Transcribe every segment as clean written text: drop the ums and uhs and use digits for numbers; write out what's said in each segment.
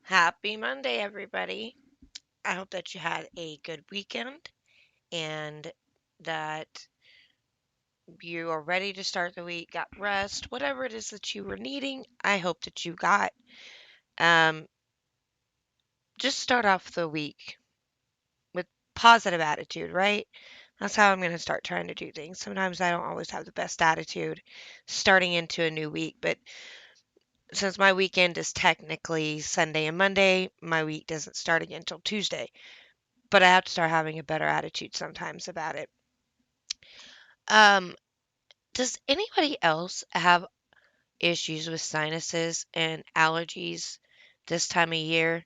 Happy Monday, everybody. I hope that you had a good weekend and that you are ready to start the week, got rest, whatever it is that you were needing. I hope that you got. Um, just start off the week with positive attitude, right? That's how I'm going to start trying to do things. Sometimes I don't always have the best attitude starting into a new week, but since my weekend is technically Sunday and Monday, my week doesn't start again until Tuesday. But I have to start having a better attitude sometimes about it. Um, does anybody else have issues with sinuses and allergies this time of year?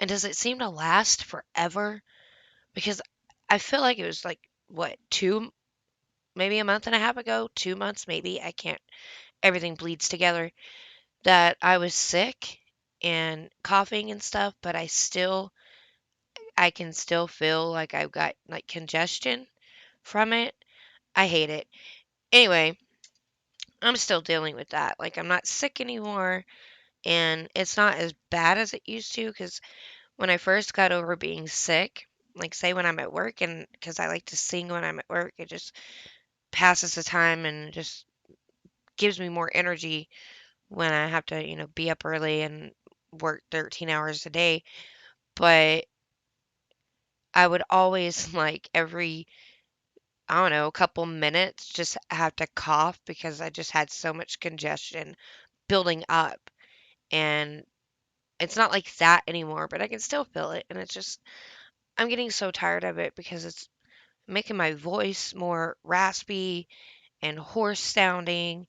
And does it seem to last forever? Because I feel like it was like, what, maybe a month and a half ago, 2 months maybe, I can't, everything bleeds together, that I was sick and coughing and stuff, but I can still feel like I've got like congestion from it. I hate it. Anyway, I'm still dealing with that. Like, I'm not sick anymore, and it's not as bad as it used to. Because when I first got over being sick, like, say when I'm at work, and because I like to sing when I'm at work, it just passes the time and just gives me more energy when I have to, be up early and work 13 hours a day. But I would always, like, every, I don't know, a couple minutes just have to cough because I just had so much congestion building up. And it's not like that anymore, but I can still feel it, and it's just I'm getting so tired of it because it's making my voice more raspy and hoarse sounding,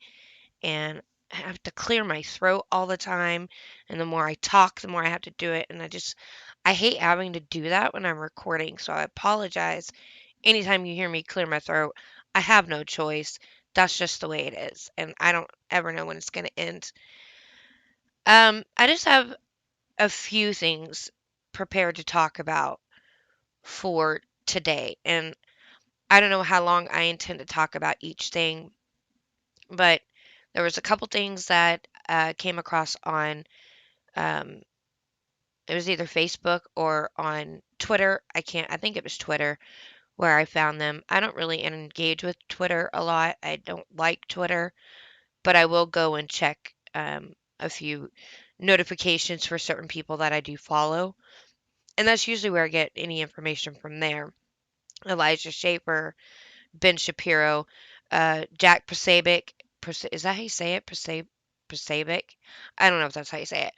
and I have to clear my throat all the time, and the more I talk, the more I have to do it, and I hate having to do that when I'm recording, so I apologize anytime you hear me clear my throat. I have no choice. That's just the way it is, and I don't ever know when it's going to end. I just have a few things prepared to talk about for today. And I don't know how long I intend to talk about each thing, but there was a couple things that came across on um, it was either Facebook or on Twitter. I think it was Twitter where I found them. I don't really engage with Twitter a lot. I don't like Twitter, but I will go and check a few notifications for certain people that I do follow. And that's usually where I get any information from there. Elijah Shaper, Ben Shapiro, Jack Posobiec. Is that how you say it? Posobiec? I don't know if that's how you say it.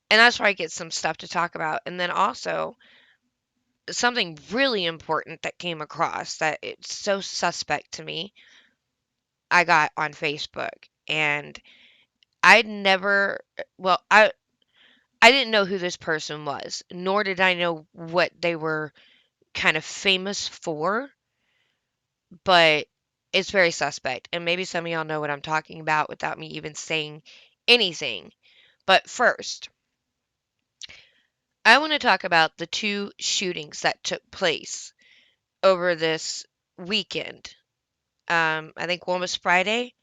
And that's where I get some stuff to talk about. And then also something really important that came across that it's so suspect to me. I got on Facebook, and I'd never. Well, I didn't know who this person was, nor did I know what they were kind of famous for, but it's very suspect. And maybe some of y'all know what I'm talking about without me even saying anything. But first, I want to talk about the two shootings that took place over this weekend. I think one was Friday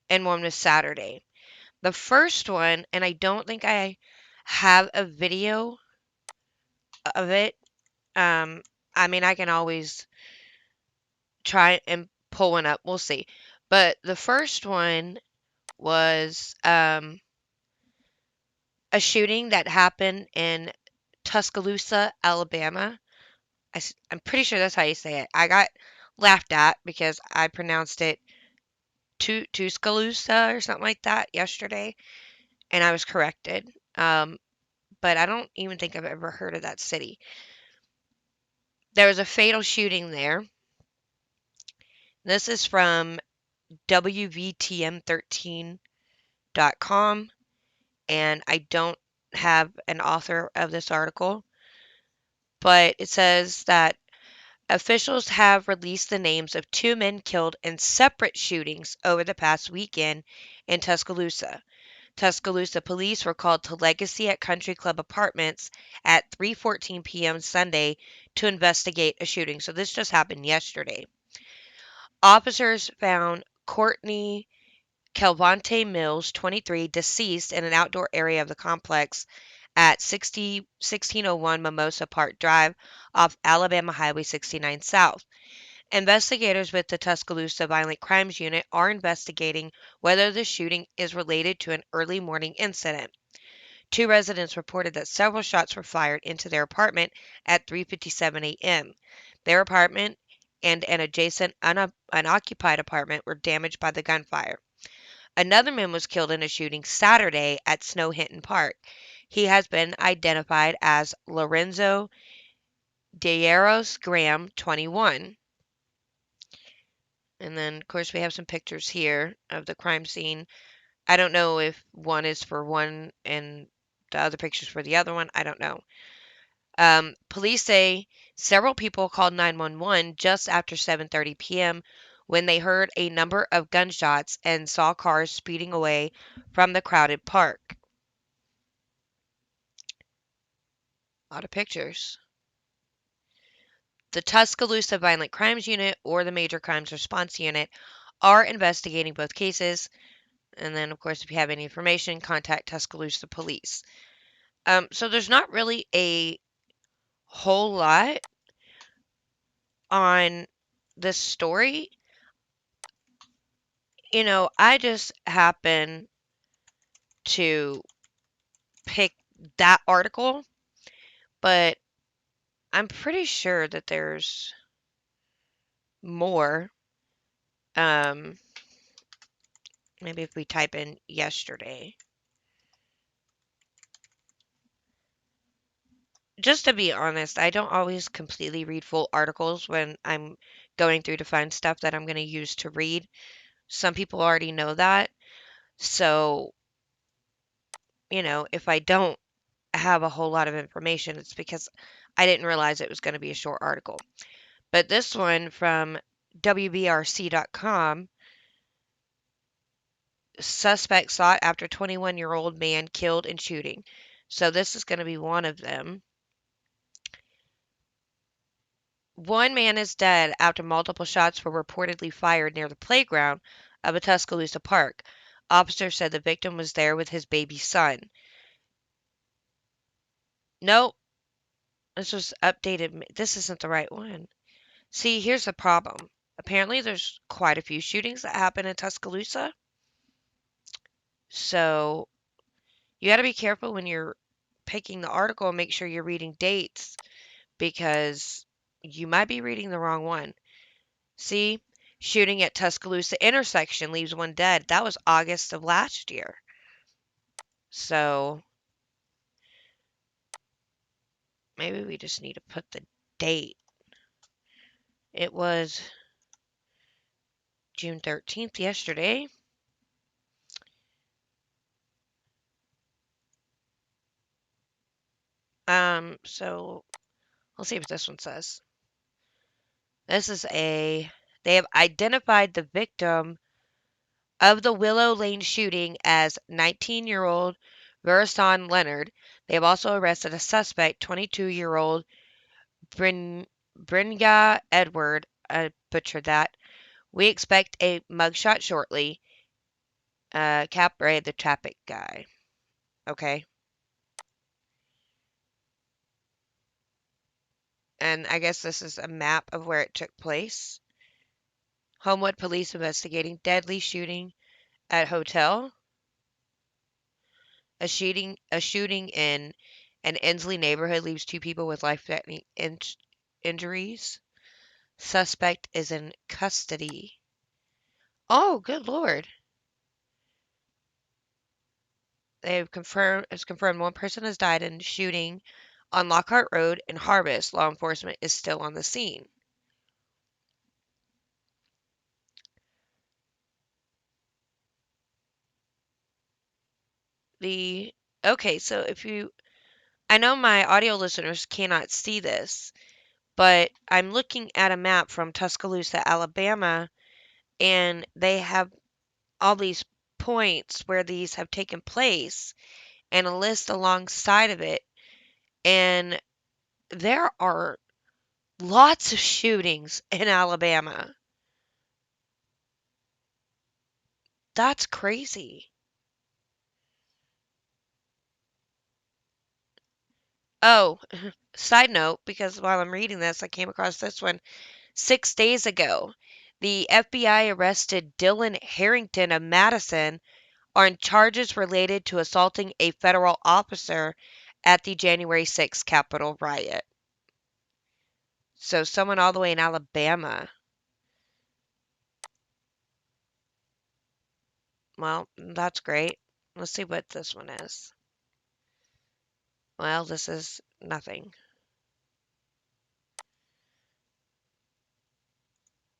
and one was Saturday. The first one, and I don't think I have a video of it. Um, I mean, I can always try and pull one up. We'll see. But the first one was a shooting that happened in Tuscaloosa, Alabama. I'm pretty sure that's how you say it. I got laughed at because I pronounced it Tuscaloosa or something like that yesterday, and I was corrected. But I don't even think I've ever heard of that city. There was a fatal shooting there. This is from WVTM13.com, and I don't have an author of this article, but it says that officials have released the names of two men killed in separate shootings over the past weekend in Tuscaloosa. Tuscaloosa police were called to Legacy at Country Club Apartments at 3:14 p.m. Sunday to investigate a shooting. So this just happened yesterday. Officers found Courtney Calvante Mills, 23, deceased in an outdoor area of the complex at 1601 Mimosa Park Drive off Alabama Highway 69 South. Investigators with the Tuscaloosa Violent Crimes Unit are investigating whether the shooting is related to an early morning incident. Two residents reported that several shots were fired into their apartment at 3:57 a.m. Their apartment and an adjacent unoccupied apartment were damaged by the gunfire. Another man was killed in a shooting Saturday at Snow Hinton Park. He has been identified as Lorenzo Deyeros Graham, 21. And then, of course, we have some pictures here of the crime scene. I don't know if one is for one and the other picture's for the other one. I don't know. Police say several people called 911 just after 7:30 p.m. when they heard a number of gunshots and saw cars speeding away from the crowded park. A lot of pictures. The Tuscaloosa Violent Crimes Unit or the Major Crimes Response Unit are investigating both cases. And then, of course, if you have any information, contact Tuscaloosa Police. So there's not really a whole lot on this story. I just happen to pick that article, but I'm pretty sure that there's more. Um, Maybe if we type in yesterday. Just to be honest, I don't always completely read full articles when I'm going through to find stuff that I'm going to use to read. Some people already know that. So, if I don't have a whole lot of information, it's because I didn't realize it was going to be a short article. But this one from WBRC.com, suspect sought after 21-year-old man killed in shooting. So this is going to be one of them. One man is dead after multiple shots were reportedly fired near the playground of a Tuscaloosa park. Officers said the victim was there with his baby son. Nope, this was updated. This isn't the right one. See, here's the problem. Apparently, there's quite a few shootings that happen in Tuscaloosa. So you got to be careful when you're picking the article and make sure you're reading dates because you might be reading the wrong one. See, shooting at Tuscaloosa intersection leaves one dead. That was August of last year. So maybe we just need to put the date. It was June 13th yesterday. So let's see what this one says. They have identified the victim of the Willow Lane shooting as 19-year-old Verson Leonard. They have also arrested a suspect, 22-year-old Brynga Edward. I butchered that. We expect a mugshot shortly. Capray, the traffic guy. Okay. And I guess this is a map of where it took place. Homewood police investigating deadly shooting at hotel. A shooting in an Inslee neighborhood leaves two people with life-threatening injuries. Suspect is in custody. Oh, good lord. It's confirmed one person has died in shooting on Lockhart Road in Harvest. Law enforcement is still on the scene. The Okay, so I know my audio listeners cannot see this, but I'm looking at a map from Tuscaloosa, Alabama, and they have all these points where these have taken place and a list alongside of it. And there are lots of shootings in Alabama. That's crazy. Oh, side note, because while I'm reading this, I came across this one 6 days ago. The FBI arrested Dylan Harrington of Madison on charges related to assaulting a federal officer at the January 6th Capitol riot. So, someone all the way in Alabama. Well, that's great. Let's see what this one is. Well, this is nothing.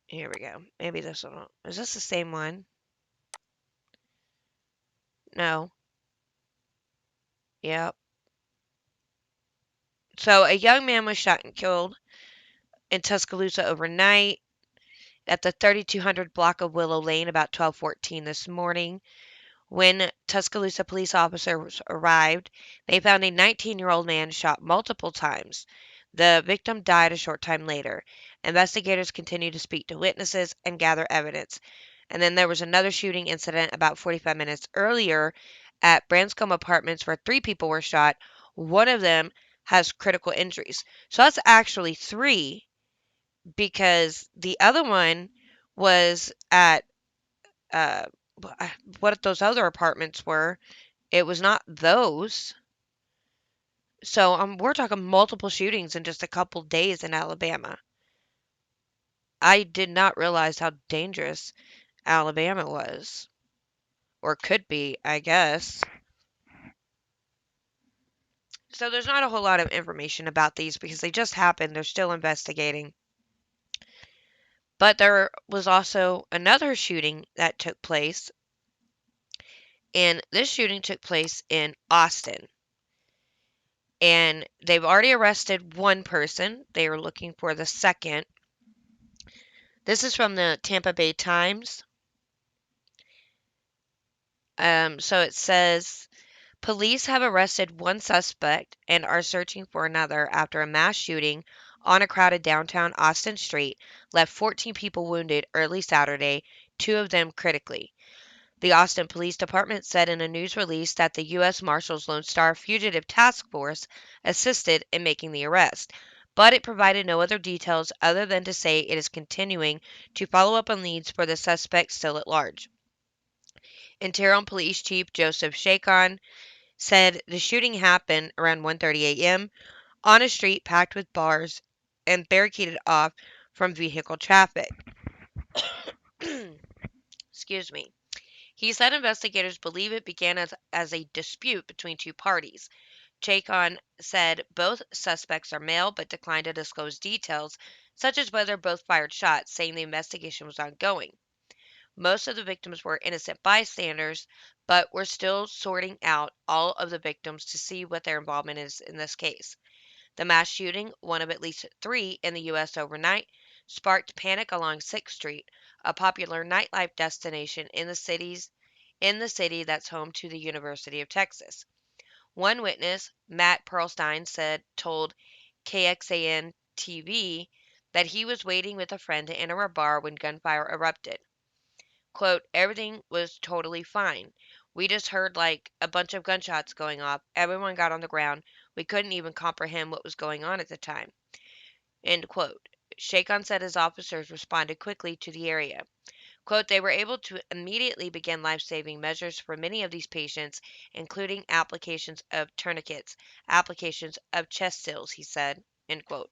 Here we go. Maybe this one. Is this the same one? No. Yep. So, a young man was shot and killed in Tuscaloosa overnight at the 3200 block of Willow Lane about 12:14 this morning. When Tuscaloosa police officers arrived, they found a 19-year-old man shot multiple times. The victim died a short time later. Investigators continue to speak to witnesses and gather evidence. And then there was another shooting incident about 45 minutes earlier at Branscombe Apartments where three people were shot. One of them has critical injuries. So that's actually three because the other one was at uh, what those other apartments were. It was not those. So we're talking multiple shootings in just a couple days in Alabama. I did not realize how dangerous Alabama was, or could be, I guess. So there's not a whole lot of information about these because they just happened. They're still investigating. But there was also another shooting that took place, and this shooting took place in Austin. And they've already arrested one person. They are looking for the second. This is from the Tampa Bay Times. So it says police have arrested one suspect and are searching for another after a mass shooting on a crowded downtown Austin street left 14 people wounded early Saturday, two of them critically. The Austin Police Department said in a news release that the U.S. Marshals Lone Star Fugitive Task Force assisted in making the arrest, but it provided no other details other than to say it is continuing to follow up on leads for the suspect still at large. Interim Police Chief Joseph Chacon said the shooting happened around 1:30 a.m. on a street packed with bars and barricaded off from vehicle traffic. Excuse me. He said investigators believe it began as a dispute between two parties. Chacon said both suspects are male but declined to disclose details, such as whether both fired shots, saying the investigation was ongoing. Most of the victims were innocent bystanders, but we're still sorting out all of the victims to see what their involvement is in this case. The mass shooting, one of at least three in the U.S. overnight, sparked panic along 6th Street, a popular nightlife destination in the city that's home to the University of Texas. One witness, Matt Perlstein, told KXAN TV that he was waiting with a friend to enter a bar when gunfire erupted. Quote, everything was totally fine. We just heard like a bunch of gunshots going off. Everyone got on the ground. We couldn't even comprehend what was going on at the time. End quote. Shakon said his officers responded quickly to the area. Quote, they were able to immediately begin life-saving measures for many of these patients, including applications of tourniquets, applications of chest seals, he said. End quote.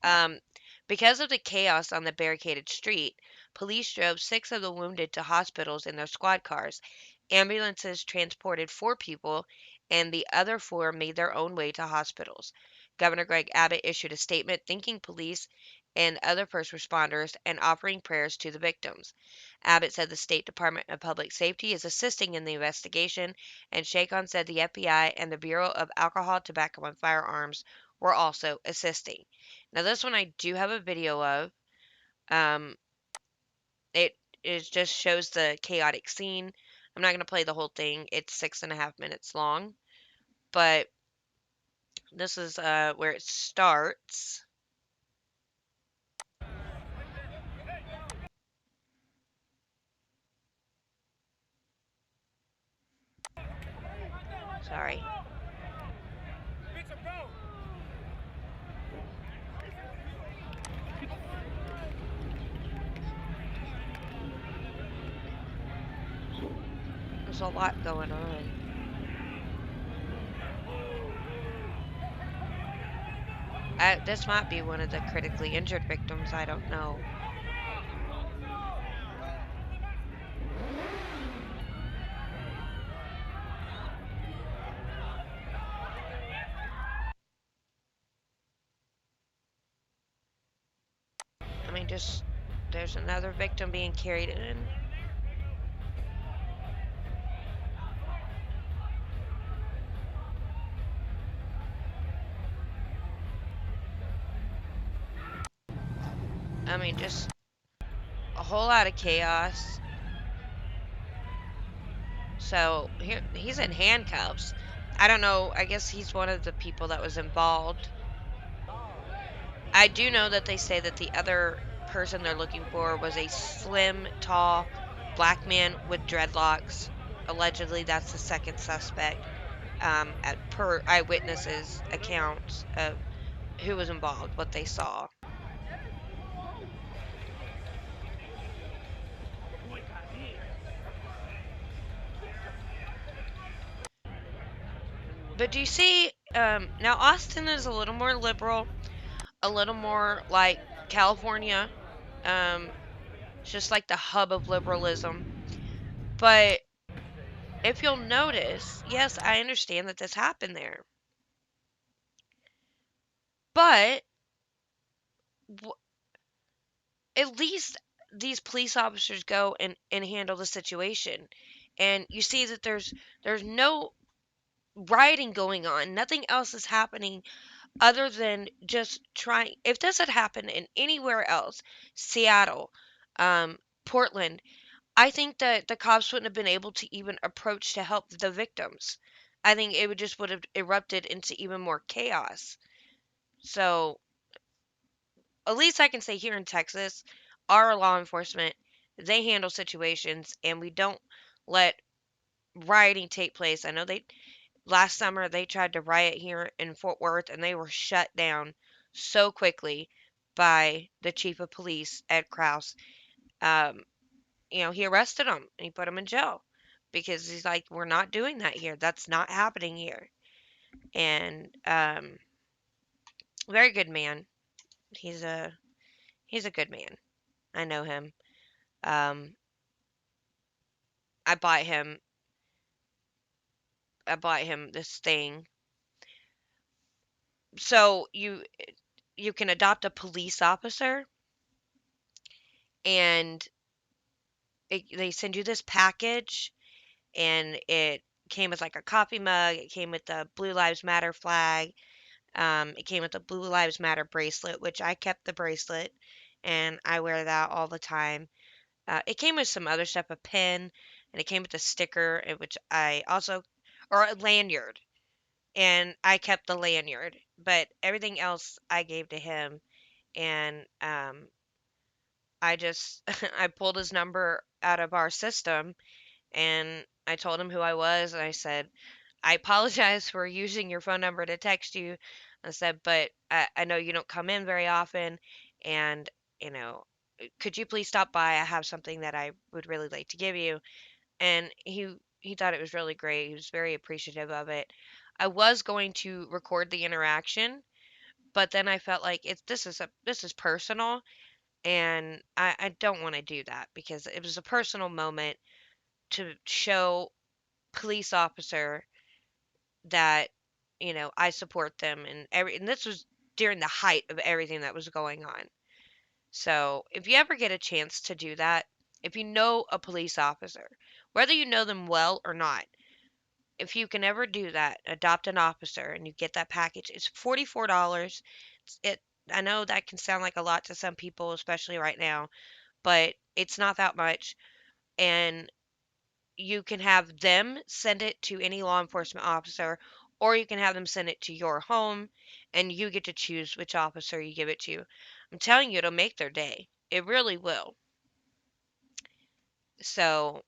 Um, because of the chaos on the barricaded street, police drove 6 of the wounded to hospitals in their squad cars. Ambulances transported 4 people, and the other 4 made their own way to hospitals. Governor Greg Abbott issued a statement thanking police and other first responders and offering prayers to the victims. Abbott said the State Department of Public Safety is assisting in the investigation, and Chacon said the FBI and the Bureau of Alcohol, Tobacco, and Firearms were also assisting. Now, this one I do have a video of. Um, it just shows the chaotic scene. I'm not going to play the whole thing. It's 6.5 minutes long, but this is where it starts. Sorry. there's a lot going on. This might be one of the critically injured victims. I don't know. I mean, just there's another victim being carried in. I mean, just a whole lot of chaos. So here he's in handcuffs. I don't know. I guess he's one of the people that was involved. I do know that they say that the other person they're looking for was a slim, tall, black man with dreadlocks. Allegedly, that's the second suspect. Per eyewitnesses' accounts of who was involved, what they saw. But do you see? Now Austin is a little more liberal, a little more like California. Um, it's just like the hub of liberalism. But if you'll notice, yes, I understand that this happened there. But at least these police officers go and handle the situation. And you see that there's no rioting going on. Nothing else is happening other than just trying. If this had happened in anywhere else, Seattle, Portland, I think that the cops wouldn't have been able to even approach to help the victims. I think it would have erupted into even more chaos. So at least I can say here in Texas, our law enforcement, they handle situations and we don't let rioting take place. I know they last summer they tried to riot here in Fort Worth and they were shut down so quickly by the chief of police, Ed Kraus. Um, he arrested them and he put them in jail because he's like, we're not doing that here. That's not happening here. And very good man. He's a he's a good man. I know him. Um, I bought him I bought him this thing. So you can adopt a police officer and they send you this package and it came with like a coffee mug, it came with the Blue Lives Matter flag, it came with the Blue Lives Matter bracelet, which I kept the bracelet and I wear that all the time. It came with some other stuff, a pin, and it came with a sticker, which I also, or a lanyard, and I kept the lanyard, but everything else I gave to him. And I just I pulled his number out of our system and I told him who I was and I said, I apologize for using your phone number to text you. I said, but I know you don't come in very often and you know, could you please stop by? I have something that I would really like to give you. And he thought it was really great. He was very appreciative of it. I was going to record the interaction, but then I felt like this is personal and I don't want to do that because it was a personal moment to show police officer that I support them and this was during the height of everything that was going on. So if you ever get a chance to do that, if you know a police officer, whether you know them well or not, if you can ever do that, adopt an officer and you get that package, it's $44. It I know that can sound like a lot to some people, especially right now, but it's not that much. And you can have them send it to any law enforcement officer, or you can have them send it to your home, and you get to choose which officer you give it to. I'm telling you, it'll make their day. It really will. So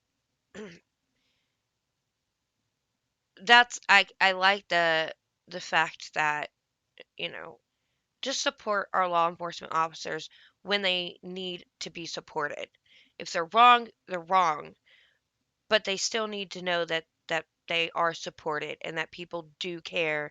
I like the fact that you know just support our law enforcement officers when they need to be supported. If they're wrong, they're wrong. but they still need to know that they are supported and that people do care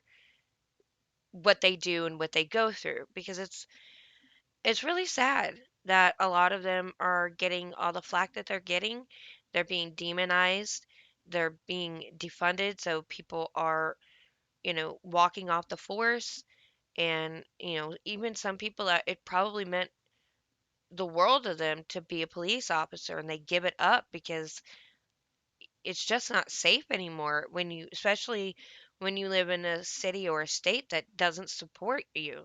what they do and what they go through, because it's really sad that a lot of them are getting all the flack that they're getting. They're being demonized, they're being defunded, so people are, walking off the force. And, even some people that it probably meant the world to them to be a police officer, and they give it up because it's just not safe anymore when you, especially when you live in a city or a state that doesn't support you.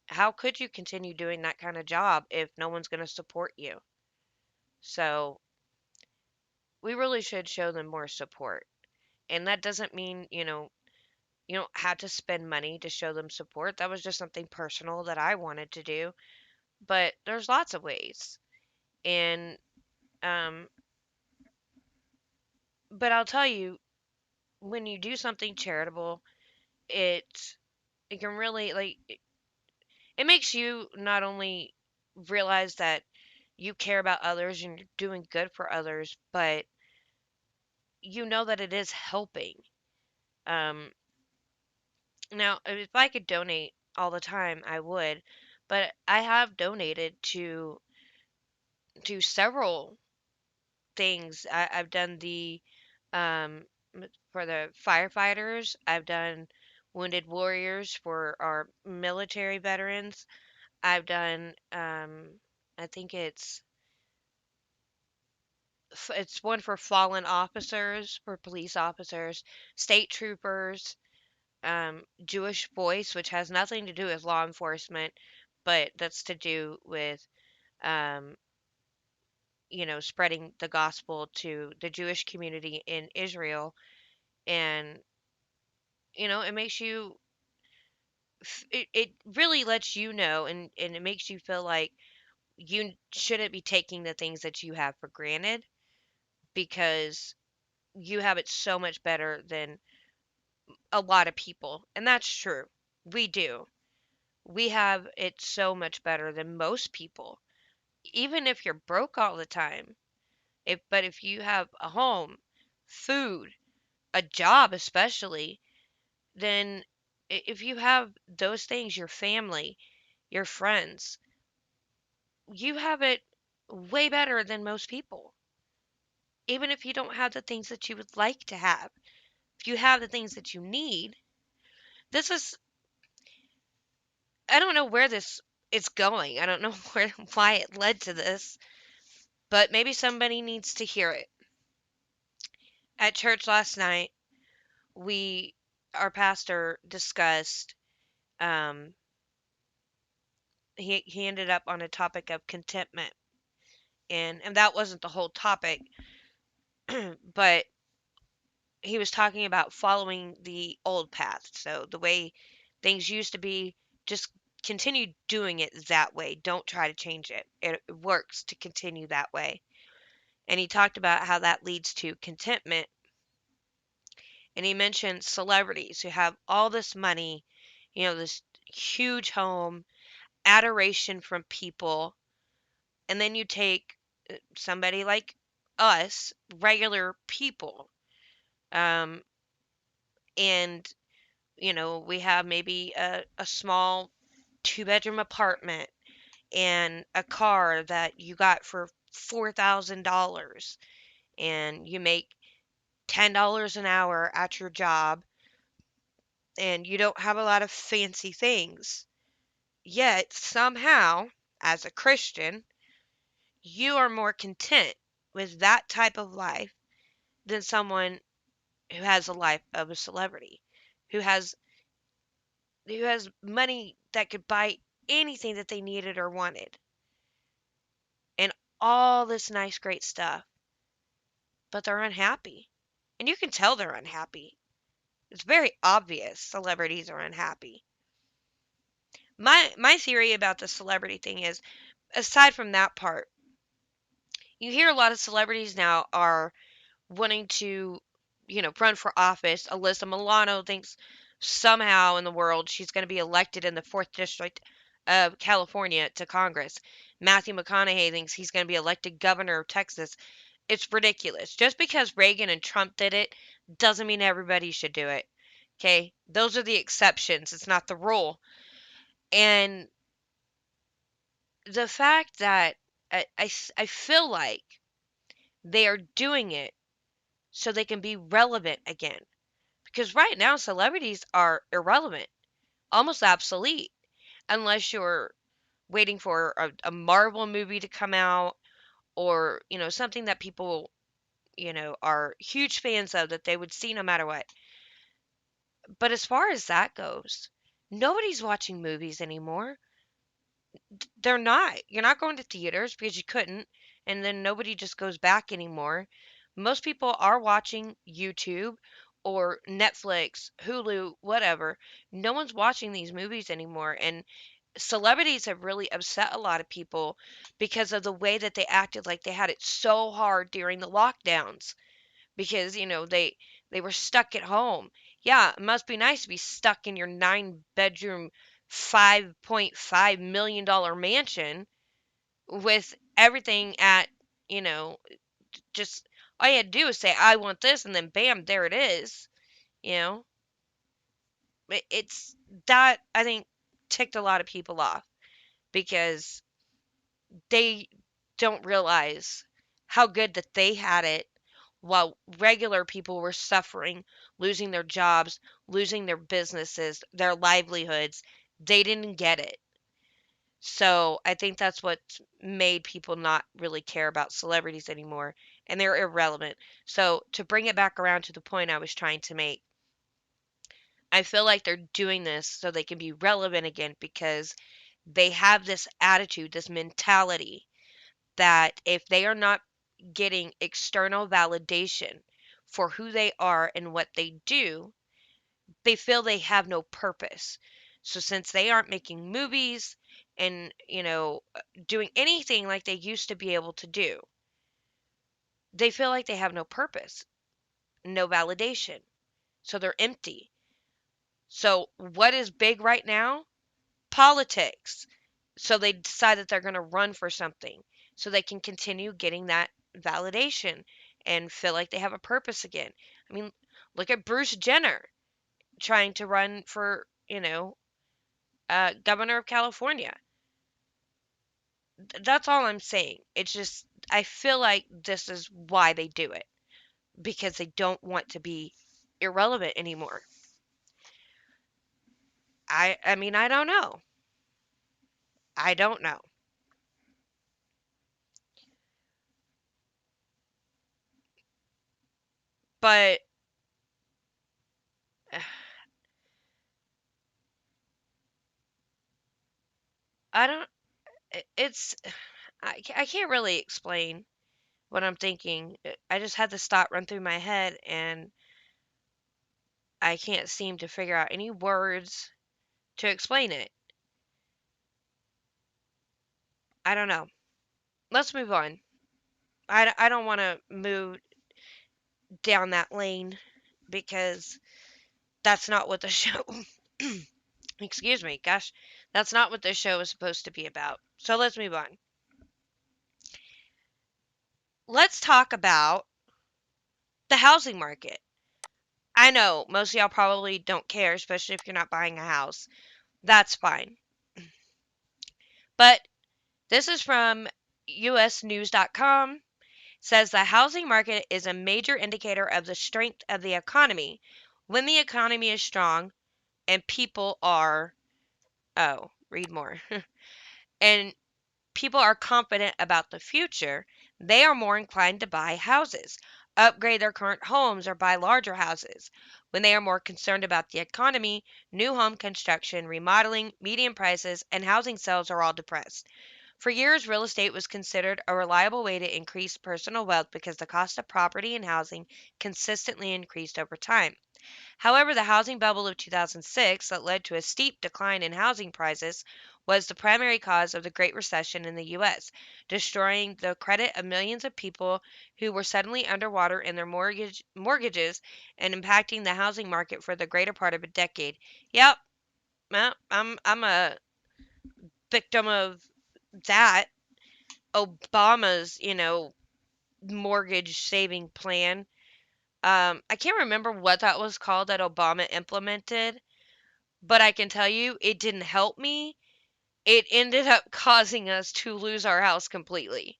How could you continue doing that kind of job if no one's going to support you? So we really should show them more support. And that doesn't mean, you don't have to spend money to show them support. That was just something personal that I wanted to do. But there's lots of ways. And, um, but I'll tell you, when you do something charitable, it, it can really, like, it makes you not only realize that you care about others and you're doing good for others, but you know that it is helping. Um, Now, if I could donate all the time, I would, but I have donated to several things. I've done the um, for the firefighters. I've done wounded warriors for our military veterans. I've done I think it's one for fallen officers, for police officers, state troopers, Jewish Voice, which has nothing to do with law enforcement, but that's to do with, um, spreading the gospel to the Jewish community in Israel. And, it makes you, it really lets you know, and it makes you feel like you shouldn't be taking the things that you have for granted, because you have it so much better than a lot of people. And that's true. We do. We have it so much better than most people. Even if you're broke all the time, if you have a home, food, a job especially, then if you have those things, your family, your friends, you have it way better than most people. Even if you don't have the things that you would like to have, if you have the things that you need, this is, I don't know where this is going. I don't know why it led to this, but maybe somebody needs to hear it. At church last night, we our pastor discussed, um he ended up on a topic of contentment, and that wasn't the whole topic, but he was talking about following the old path, so the way things used to be. Just continue doing it that way, don't try to change it. It works to continue that way. And he talked about how that leads to contentment. And he mentioned celebrities who have all this money, this huge home, adoration from people, and then you take somebody like us, regular people, um, and we have maybe a small two-bedroom apartment and a car that you got for $4,000, and you make $10 an hour at your job, and you don't have a lot of fancy things. Yet, somehow, as a Christian, you are more content with that type of life than someone who has a life of a celebrity, who has money that could buy anything that they needed or wanted, and all this nice great stuff, but they're unhappy. And you can tell they're unhappy. It's very obvious celebrities are unhappy. My theory about the celebrity thing is, aside from that part, you hear a lot of celebrities now are wanting to, run for office. Alyssa Milano thinks somehow in the world she's going to be elected in the 4th District of California to Congress. Matthew McConaughey thinks he's going to be elected governor of Texas. It's ridiculous. Just because Reagan and Trump did it doesn't mean everybody should do it. Okay? Those are the exceptions. It's not the rule. And the fact that I feel like they are doing it so they can be relevant again. Because right now, celebrities are irrelevant, almost obsolete, unless you're waiting for a Marvel movie to come out or, something that people, are huge fans of that they would see no matter what. But as far as that goes, nobody's watching movies anymore. They're not. You're not going to theaters because you couldn't, and then nobody just goes back anymore. Most people are watching YouTube or Netflix, Hulu, whatever. No one's watching these movies anymore, and celebrities have really upset a lot of people because of the way that they acted like they had it so hard during the lockdowns because they were stuck at home. Yeah, it must be nice to be stuck in your 9 bedroom $5.5 million mansion with everything at you know just all you had to do is say I want this and then bam there it is. you know it's that I think ticked a lot of people off because they don't realize how good that they had it while regular people were suffering, losing their jobs, losing their businesses, their livelihoods. They didn't get it. So I think that's what made people not really care about celebrities anymore, and they're irrelevant. So to bring it back around to the point I was trying to make, I feel like they're doing this so they can be relevant again because they have this attitude, this mentality that if they are not getting external validation for who they are and what they do, they feel they have no purpose. So since they aren't making movies and, doing anything like they used to be able to do, they feel like they have no purpose, no validation. So they're empty. So what is big right now? Politics. So they decide that they're going to run for something so they can continue getting that validation and feel like they have a purpose again. I mean, look at Bruce Jenner trying to run for, governor of California. That's all I'm saying. It's just, I feel like this is why they do it because they don't want to be irrelevant anymore. I mean, I don't know. I don't know. But I don't, it's, I can't really explain what I'm thinking. I just had this thought run through my head and I can't seem to figure out any words to explain it. I don't know. Let's move on. I don't want to move down that lane because that's not what the show, excuse me, gosh, that's not what this show is supposed to be about. So let's move on. Let's talk about the housing market. I know most of y'all probably don't care, especially if you're not buying a house. That's fine. But this is from usnews.com. Says the housing market is a major indicator of the strength of the economy. When the economy is strong and people are, oh, read more, and people are confident about the future, they are more inclined to buy houses, upgrade their current homes, or buy larger houses. When they are more concerned about the economy, new home construction, remodeling, median prices, and housing sales are all depressed. For years, real estate was considered a reliable way to increase personal wealth because the cost of property and housing consistently increased over time. However, the housing bubble of 2006 that led to a steep decline in housing prices was the primary cause of the Great Recession in the U.S., destroying the credit of millions of people who were suddenly underwater in their mortgages and impacting the housing market for the greater part of a decade. Yep, well, I'm a victim of that. Obama's, mortgage saving plan. I can't remember what that was called that Obama implemented, but I can tell you it didn't help me. It ended up causing us to lose our house completely.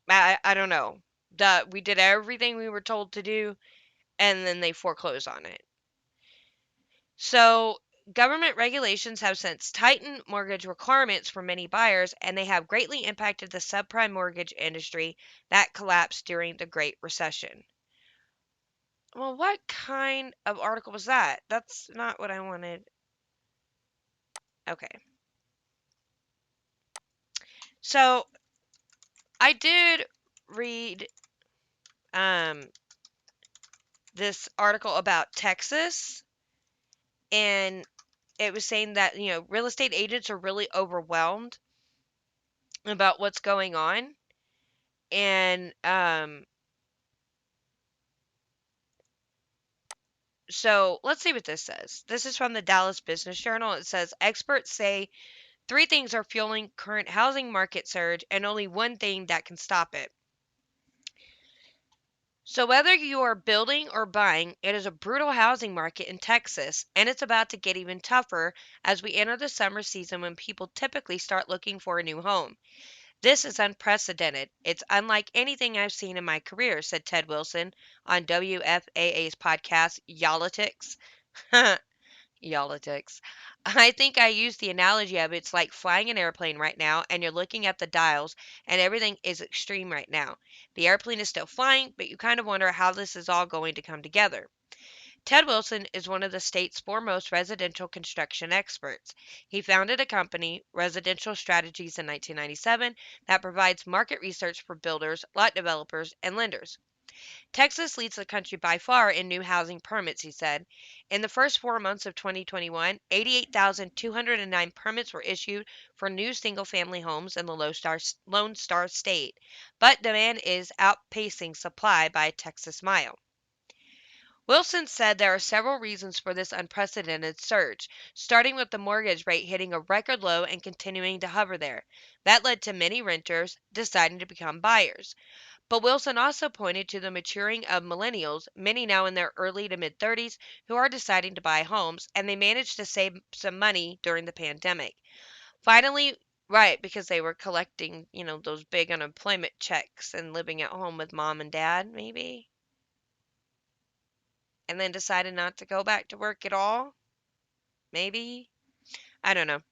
I don't know. That we did everything we were told to do, and then they foreclosed on it. So, government regulations have since tightened mortgage requirements for many buyers, and they have greatly impacted the subprime mortgage industry that collapsed during the Great Recession. Well, what kind of article was that? That's not what I wanted. Okay. So, I did read um, this article about Texas, and it was saying that, real estate agents are really overwhelmed about what's going on. And so let's see what this says. This is from the Dallas Business Journal. It says experts say three things are fueling current housing market surge and only one thing that can stop it. So, whether you are building or buying, it is a brutal housing market in Texas, and it's about to get even tougher as we enter the summer season when people typically start looking for a new home. This is unprecedented. It's unlike anything I've seen in my career, said Ted Wilson on WFAA's podcast, Y'all-itics. Y'all-itics. I think I used the analogy of it's like flying an airplane right now, and you're looking at the dials, and everything is extreme right now. The airplane is still flying, but you kind of wonder how this is all going to come together. Ted Wilson is one of the state's foremost residential construction experts. He founded a company, Residential Strategies, in 1997 that provides market research for builders, lot developers, and lenders. Texas leads the country by far in new housing permits, he said. In the first 4 months of 2021, 88,209 permits were issued for new single family homes in the Lone Star State, but demand is outpacing supply by a Texas mile. Wilson said there are several reasons for this unprecedented surge, starting with the mortgage rate hitting a record low and continuing to hover there. That led to many renters deciding to become buyers. But Wilson also pointed to the maturing of millennials, many now in their early to mid 30s, who are deciding to buy homes, and they managed to save some money during the pandemic. Finally, right, because they were collecting, those big unemployment checks and living at home with mom and dad, maybe, and then decided not to go back to work at all, maybe. I don't know.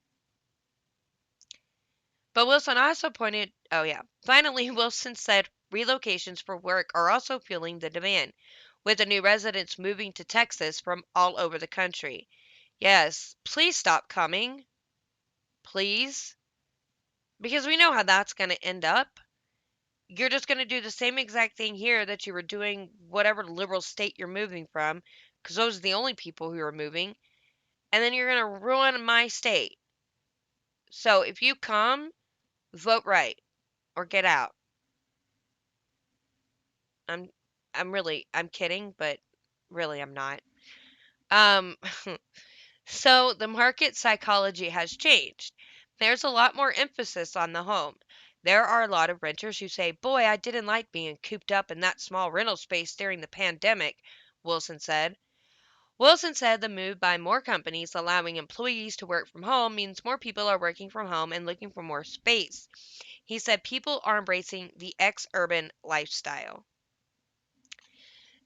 But Wilson also pointed, oh yeah, finally, Wilson said relocations for work are also fueling the demand, with the new residents moving to Texas from all over the country. Yes, please stop coming. Please. Because we know how that's going to end up. You're just going to do the same exact thing here that you were doing whatever liberal state you're moving from, because those are the only people who are moving. And then you're going to ruin my state. So if you come, vote right or get out. I'm I'm kidding, but really I'm not. Um so the market psychology has changed. There's a lot more emphasis on the home. There are a lot of renters who say, "Boy, I didn't like being cooped up in that small rental space during the pandemic," Wilson said. Wilson said the move by more companies allowing employees to work from home means more people are working from home and looking for more space. He said people are embracing the ex-urban lifestyle.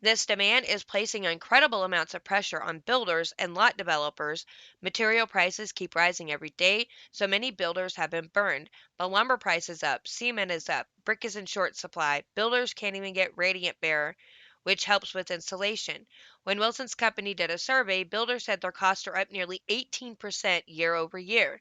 This demand is placing incredible amounts of pressure on builders and lot developers. Material prices keep rising every day, so many builders have been burned. The lumber price is up, cement is up, brick is in short supply. Builders can't even get radiant bare, which helps with insulation. When Wilson's company did a survey, builders said their costs are up nearly 18% year over year.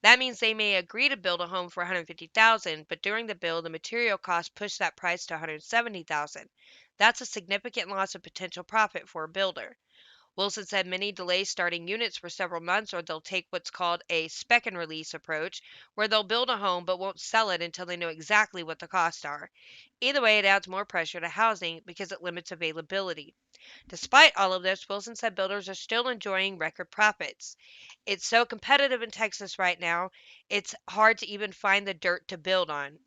That means they may agree to build a home for 150,000, but during the build, the material costs push that price to 170,000. That's a significant loss of potential profit for a builder. Wilson said many delay starting units for several months, or they'll take what's called a spec and release approach, where they'll build a home but won't sell it until they know exactly what the costs are. Either way, it adds more pressure to housing because it limits availability. Despite all of this, Wilson said builders are still enjoying record profits. It's so competitive in Texas right now, it's hard to even find the dirt to build on.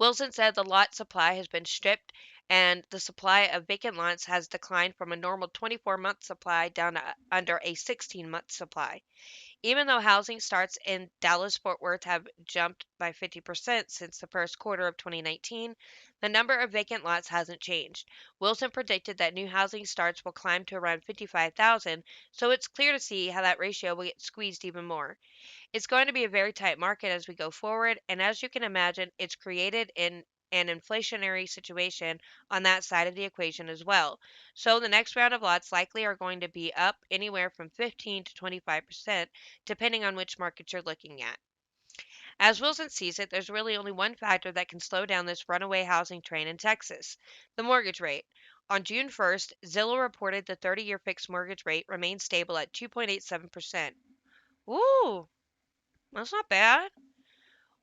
Wilson said the lot supply has been stripped and the supply of vacant lots has declined from a normal 24-month supply down to under a 16-month supply. Even though housing starts in Dallas-Fort Worth have jumped by 50% since the first quarter of 2019, the number of vacant lots hasn't changed. Wilson predicted that new housing starts will climb to around 55,000, so it's clear to see how that ratio will get squeezed even more. It's going to be a very tight market as we go forward, and as you can imagine, it's created in an inflationary situation on that side of the equation as well. So the next round of lots likely are going to be up anywhere from 15 to 25%, depending on which market you're looking at. As Wilson sees it, there's really only one factor that can slow down this runaway housing train in Texas: the mortgage rate. On June 1st, Zillow reported the 30-year fixed mortgage rate remained stable at 2.87%. Ooh, that's not bad.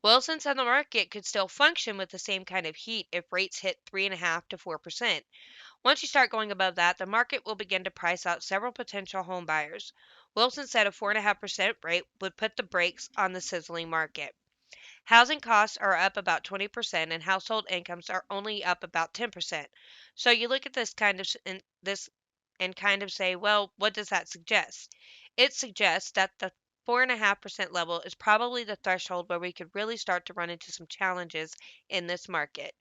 Wilson said the market could still function with the same kind of heat if rates hit 3.5 to 4%. Once you start going above that, the market will begin to price out several potential home buyers. Wilson said a 4.5% rate would put the brakes on the sizzling market. Housing costs are up about 20% and household incomes are only up about 10%. So you look at this kind of say, well, what does that suggest? It suggests that the 4.5% level is probably the threshold where we could really start to run into some challenges in this market.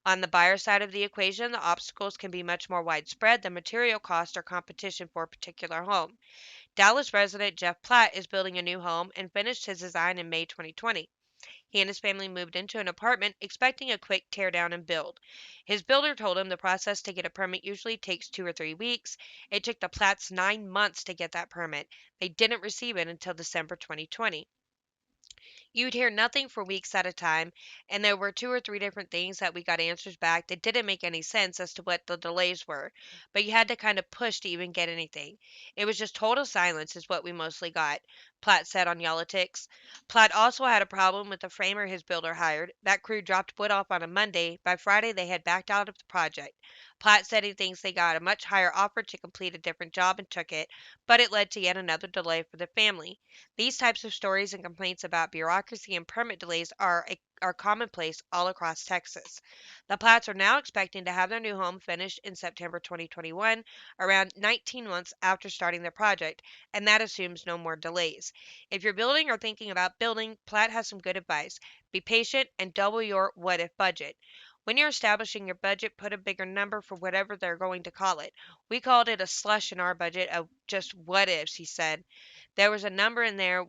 On the buyer side of the equation, the obstacles can be much more widespread than material cost or competition for a particular home. Dallas resident Jeff Platt is building a new home and finished his design in May 2020. He and his family moved into an apartment expecting a quick tear down and build. His builder told him the process to get a permit usually takes 2 or 3 weeks. It took the Platts 9 months to get that permit. They didn't receive it until December 2020. You'd hear nothing for weeks at a time, and there were 2 or 3 different things that we got answers back that didn't make any sense as to what the delays were, but you had to kind of push to even get anything. It was just total silence, is what we mostly got, Platt said on Yolitics. Platt also had a problem with the framer his builder hired. That crew dropped wood off on a Monday. By Friday, they had backed out of the project. Platt said he thinks they got a much higher offer to complete a different job and took it, but it led to yet another delay for the family. These types of stories and complaints about bureaucracy and permit delays are commonplace all across Texas. The Platts are now expecting to have their new home finished in September 2021, around 19 months after starting the project, and that assumes no more delays. If you're building or thinking about building, Platt has some good advice. Be patient and double your what if budget. When you're establishing your budget, put a bigger number for whatever they're going to call it. We called it a slush in our budget of just what ifs, he said. There was a number in there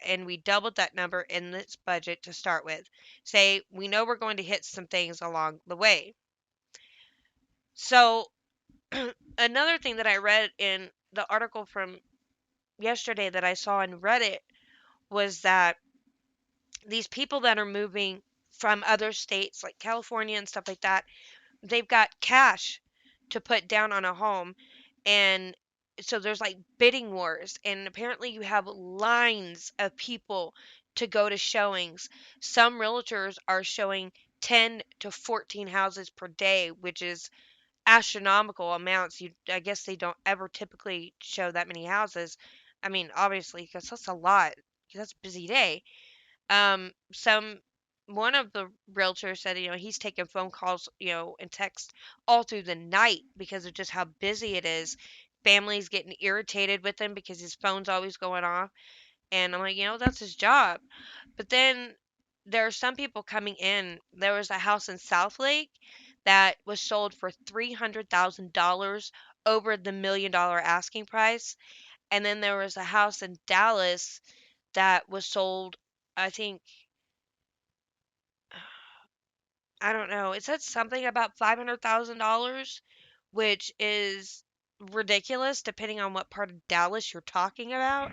and we doubled that number in this budget to start with. Say we know we're going to hit some things along the way. So another thing that I read in the article from yesterday that I saw on Reddit was that these people that are moving from other states like California and stuff like that, they've got cash to put down on a home, and so there's like bidding wars, and apparently you have lines of people to go to showings. Some realtors are showing 10 to 14 houses per day, which is astronomical amounts. I guess they don't ever typically show that many houses. I mean, obviously, because that's a lot. 'Cause that's a busy day. Some One of the realtors said, he's taking phone calls, and text all through the night because of just how busy it is. Families getting irritated with him because his phone's always going off. And I'm like, that's his job. But then there are some people coming in. There was a house in Southlake that was sold for $300,000 over the $1 million asking price. And then there was a house in Dallas that was sold, I think, I don't know. It said something about $500,000, which is ridiculous depending on what part of Dallas you're talking about.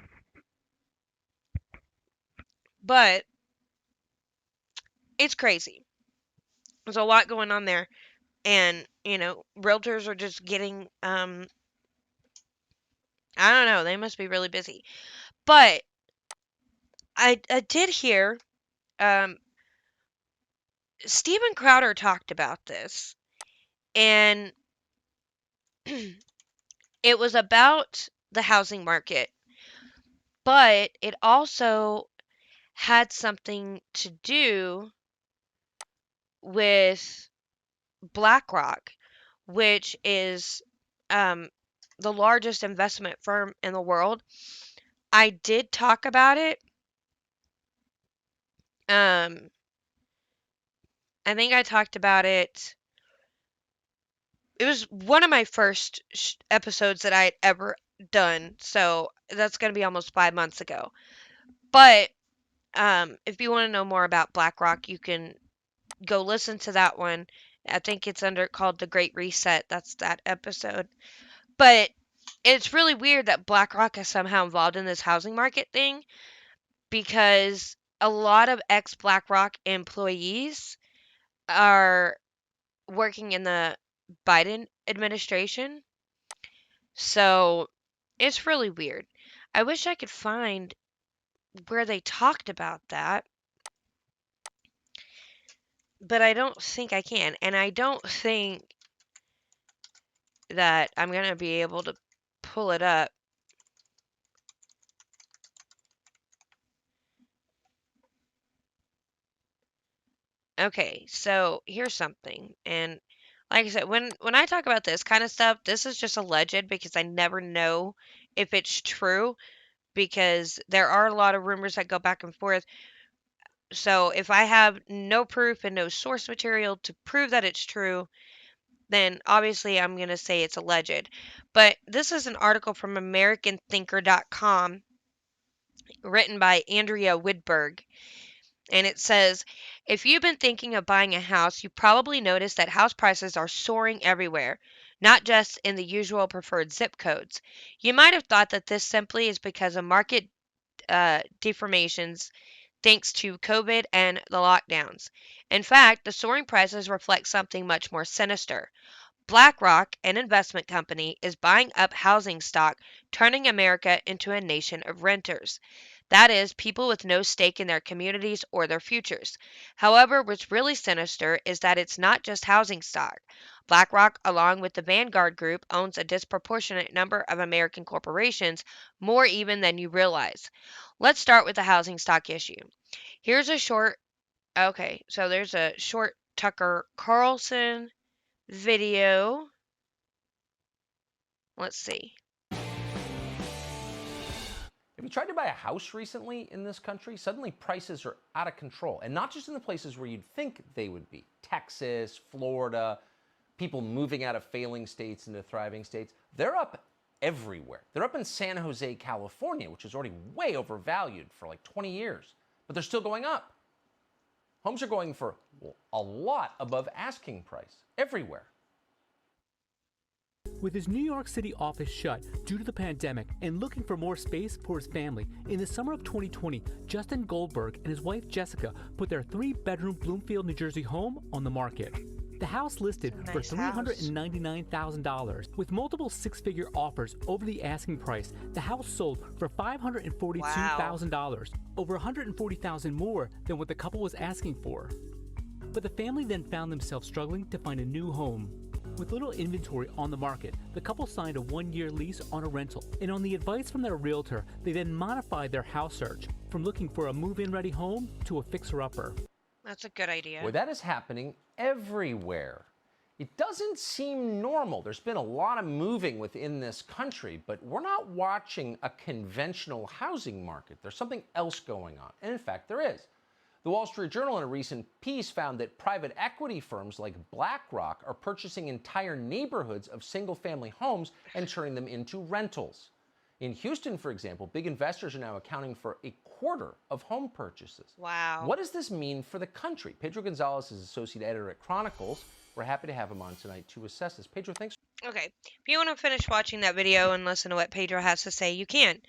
But it's crazy. There's a lot going on there. And, realtors are just getting, I don't know, they must be really busy. But I did hear, um, Steven Crowder talked about this. And it was about the housing market, but it also had something to do with BlackRock, which is the largest investment firm in the world. I did talk about it. I think I talked about it. It was one of my first episodes that I had ever done, so that's going to be almost 5 months ago. But if you want to know more about BlackRock, you can go listen to that one. I think it's called The Great Reset. That's that episode. But it's really weird that BlackRock is somehow involved in this housing market thing because a lot of ex BlackRock employees are working in the Biden administration. So it's really weird. I wish I could find where they talked about that, but I don't think I can. And I don't think that I'm going to be able to pull it up. Okay, so here's something. And like I said, when I talk about this kind of stuff, this is just alleged because I never know if it's true because there are a lot of rumors that go back and forth. So if I have no proof and no source material to prove that it's true, then obviously I'm going to say it's alleged. But this is an article from AmericanThinker.com written by Andrea Widberg. And it says, if you've been thinking of buying a house, you probably noticed that house prices are soaring everywhere, not just in the usual preferred zip codes. You might have thought that this simply is because of market deformations thanks to COVID and the lockdowns. In fact, the soaring prices reflect something much more sinister. BlackRock, an investment company, is buying up housing stock, turning America into a nation of renters. That is, people with no stake in their communities or their futures. However, what's really sinister is that it's not just housing stock. BlackRock, along with the Vanguard Group, owns a disproportionate number of American corporations, more even than you realize. Let's start with the housing stock issue. Here's a short, okay, so there's a short Tucker Carlson video. Let's see. Have you tried to buy a house recently in this country? Suddenly prices are out of control. And not just in the places where you'd think they would be. Texas, Florida, people moving out of failing states into thriving states. They're up everywhere. They're up in San Jose, California, which is already way overvalued for like 20 years. But they're still going up. Homes are going for a lot above asking price everywhere. With his New York City office shut due to the pandemic and looking for more space for his family, in the summer of 2020, Justin Goldberg and his wife Jessica put their 3-bedroom Bloomfield, New Jersey home on the market. The house listed for $399,000. With multiple six-figure offers over the asking price, the house sold for $542,000, over $140,000 more than what the couple was asking for. But the family then found themselves struggling to find a new home. With little inventory on the market, the couple signed a 1-year lease on a rental, and on the advice from their realtor, they then modified their house search from looking for a move-in ready home to a fixer-upper. That's a good idea. Well, that is happening everywhere. It doesn't seem normal. There's been a lot of moving within this country, but we're not watching a conventional housing market. There's something else going on, and in fact, there is. The Wall Street Journal in a recent piece found that private equity firms like BlackRock are purchasing entire neighborhoods of single-family homes and turning them into rentals. In Houston, for example, big investors are now accounting for a quarter of home purchases. Wow. What does this mean for the country? Pedro Gonzalez is associate editor at Chronicles. We're happy to have him on tonight to assess this. Pedro, thanks. Okay. If you want to finish watching that video and listen to what Pedro has to say, you can.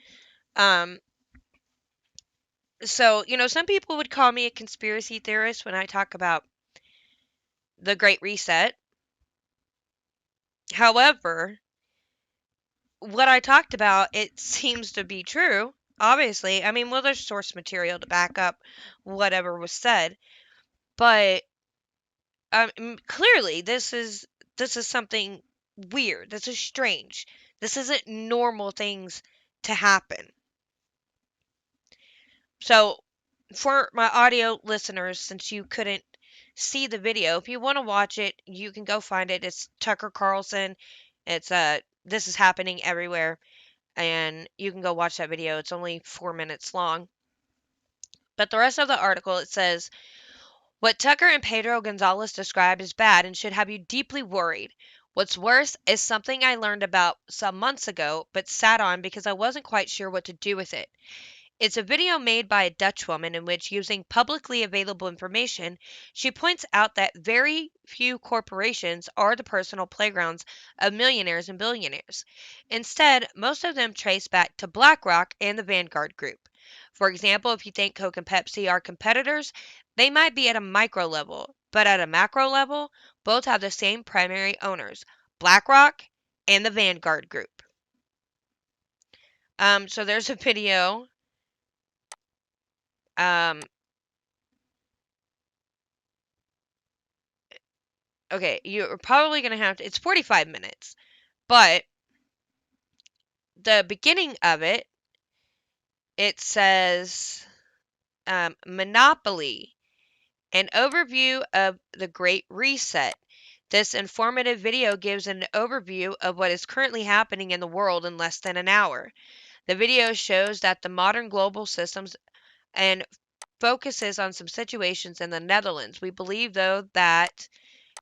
So, some people would call me a conspiracy theorist when I talk about the Great Reset. However, what I talked about, it seems to be true. Obviously, I mean, well, there's source material to back up whatever was said, but clearly, this is something weird. This is strange. This isn't normal things to happen. So, for my audio listeners, since you couldn't see the video. If you want to watch it, you can go find it. It's Tucker Carlson. It's This is happening everywhere, and you can go watch that video. It's only 4 minutes long. But the rest of the article, it says, what Tucker and Pedro Gonzalez described is bad and should have you deeply worried. What's worse is something I learned about some months ago, but sat on because I wasn't quite sure what to do with it. It's a video made by a Dutch woman in which, using publicly available information, she points out that very few corporations are the personal playgrounds of millionaires and billionaires. Instead, most of them trace back to BlackRock and the Vanguard Group. For example, if you think Coke and Pepsi are competitors, they might be at a micro level, but at a macro level, both have the same primary owners, BlackRock and the Vanguard Group. So there's a video. Okay, you're probably going to have to, it's 45 minutes, but the beginning of it, it says Monopoly, an overview of the Great Reset. This informative video gives an overview of what is currently happening in the world in less than an hour. The video shows that the modern global systems and focuses on some situations in the Netherlands. We believe, though, that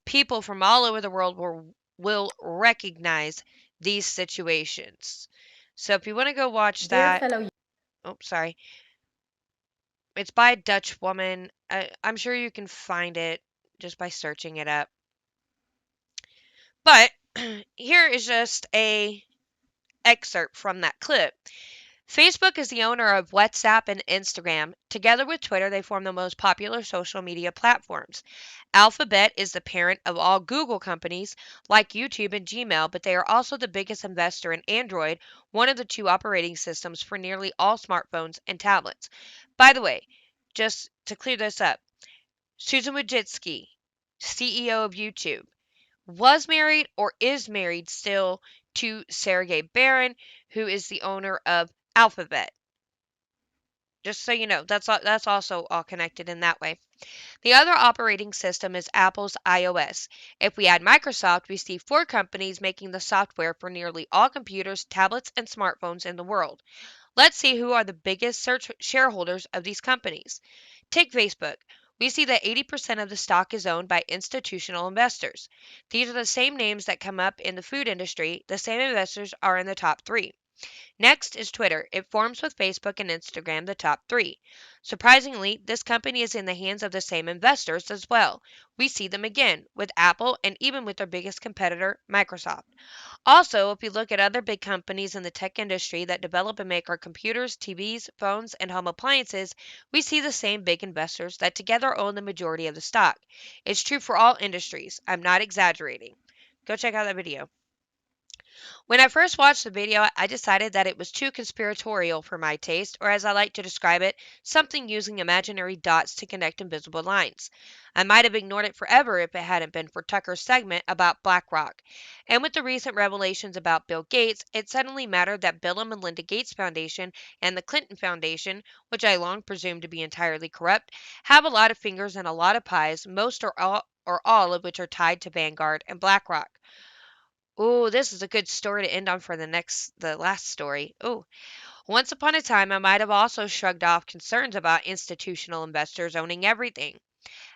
people from all over the world will recognize these situations. So if you want to go watch Dear that, fellow oh, sorry, it's by a Dutch woman. I'm sure you can find it just by searching it up. But here is just a excerpt from that clip. Facebook is the owner of WhatsApp and Instagram. Together with Twitter, they form the most popular social media platforms. Alphabet is the parent of all Google companies like YouTube and Gmail, but they are also the biggest investor in Android, one of the two operating systems for nearly all smartphones and tablets. By the way, just to clear this up, Susan Wojcicki, CEO of YouTube, was married or is married still to Sergey Brin, who is the owner of Alphabet. Just so you know, that's also all connected in that way. The other operating system is Apple's iOS. If we add Microsoft, we see 4 companies making the software for nearly all computers, tablets, and smartphones in the world. Let's see who are the biggest shareholders of these companies. Take Facebook. We see that 80% of the stock is owned by institutional investors. These are the same names that come up in the food industry. The same investors are in the top 3. Next is Twitter. It forms with Facebook and Instagram, the top 3. Surprisingly, this company is in the hands of the same investors as well. We see them again with Apple and even with their biggest competitor, Microsoft. Also, if you look at other big companies in the tech industry that develop and make our computers, TVs, phones, and home appliances, we see the same big investors that together own the majority of the stock. It's true for all industries. I'm not exaggerating. Go check out that video. When I first watched the video, I decided that it was too conspiratorial for my taste, or as I like to describe it, something using imaginary dots to connect invisible lines. I might have ignored it forever if it hadn't been for Tucker's segment about BlackRock. And with the recent revelations about Bill Gates, it suddenly mattered that Bill and Melinda Gates Foundation and the Clinton Foundation, which I long presumed to be entirely corrupt, have a lot of fingers and a lot of pies, most or all of which are tied to Vanguard and BlackRock. Ooh, this is a good story to end on for the last story. Ooh. Once upon a time, I might have also shrugged off concerns about institutional investors owning everything.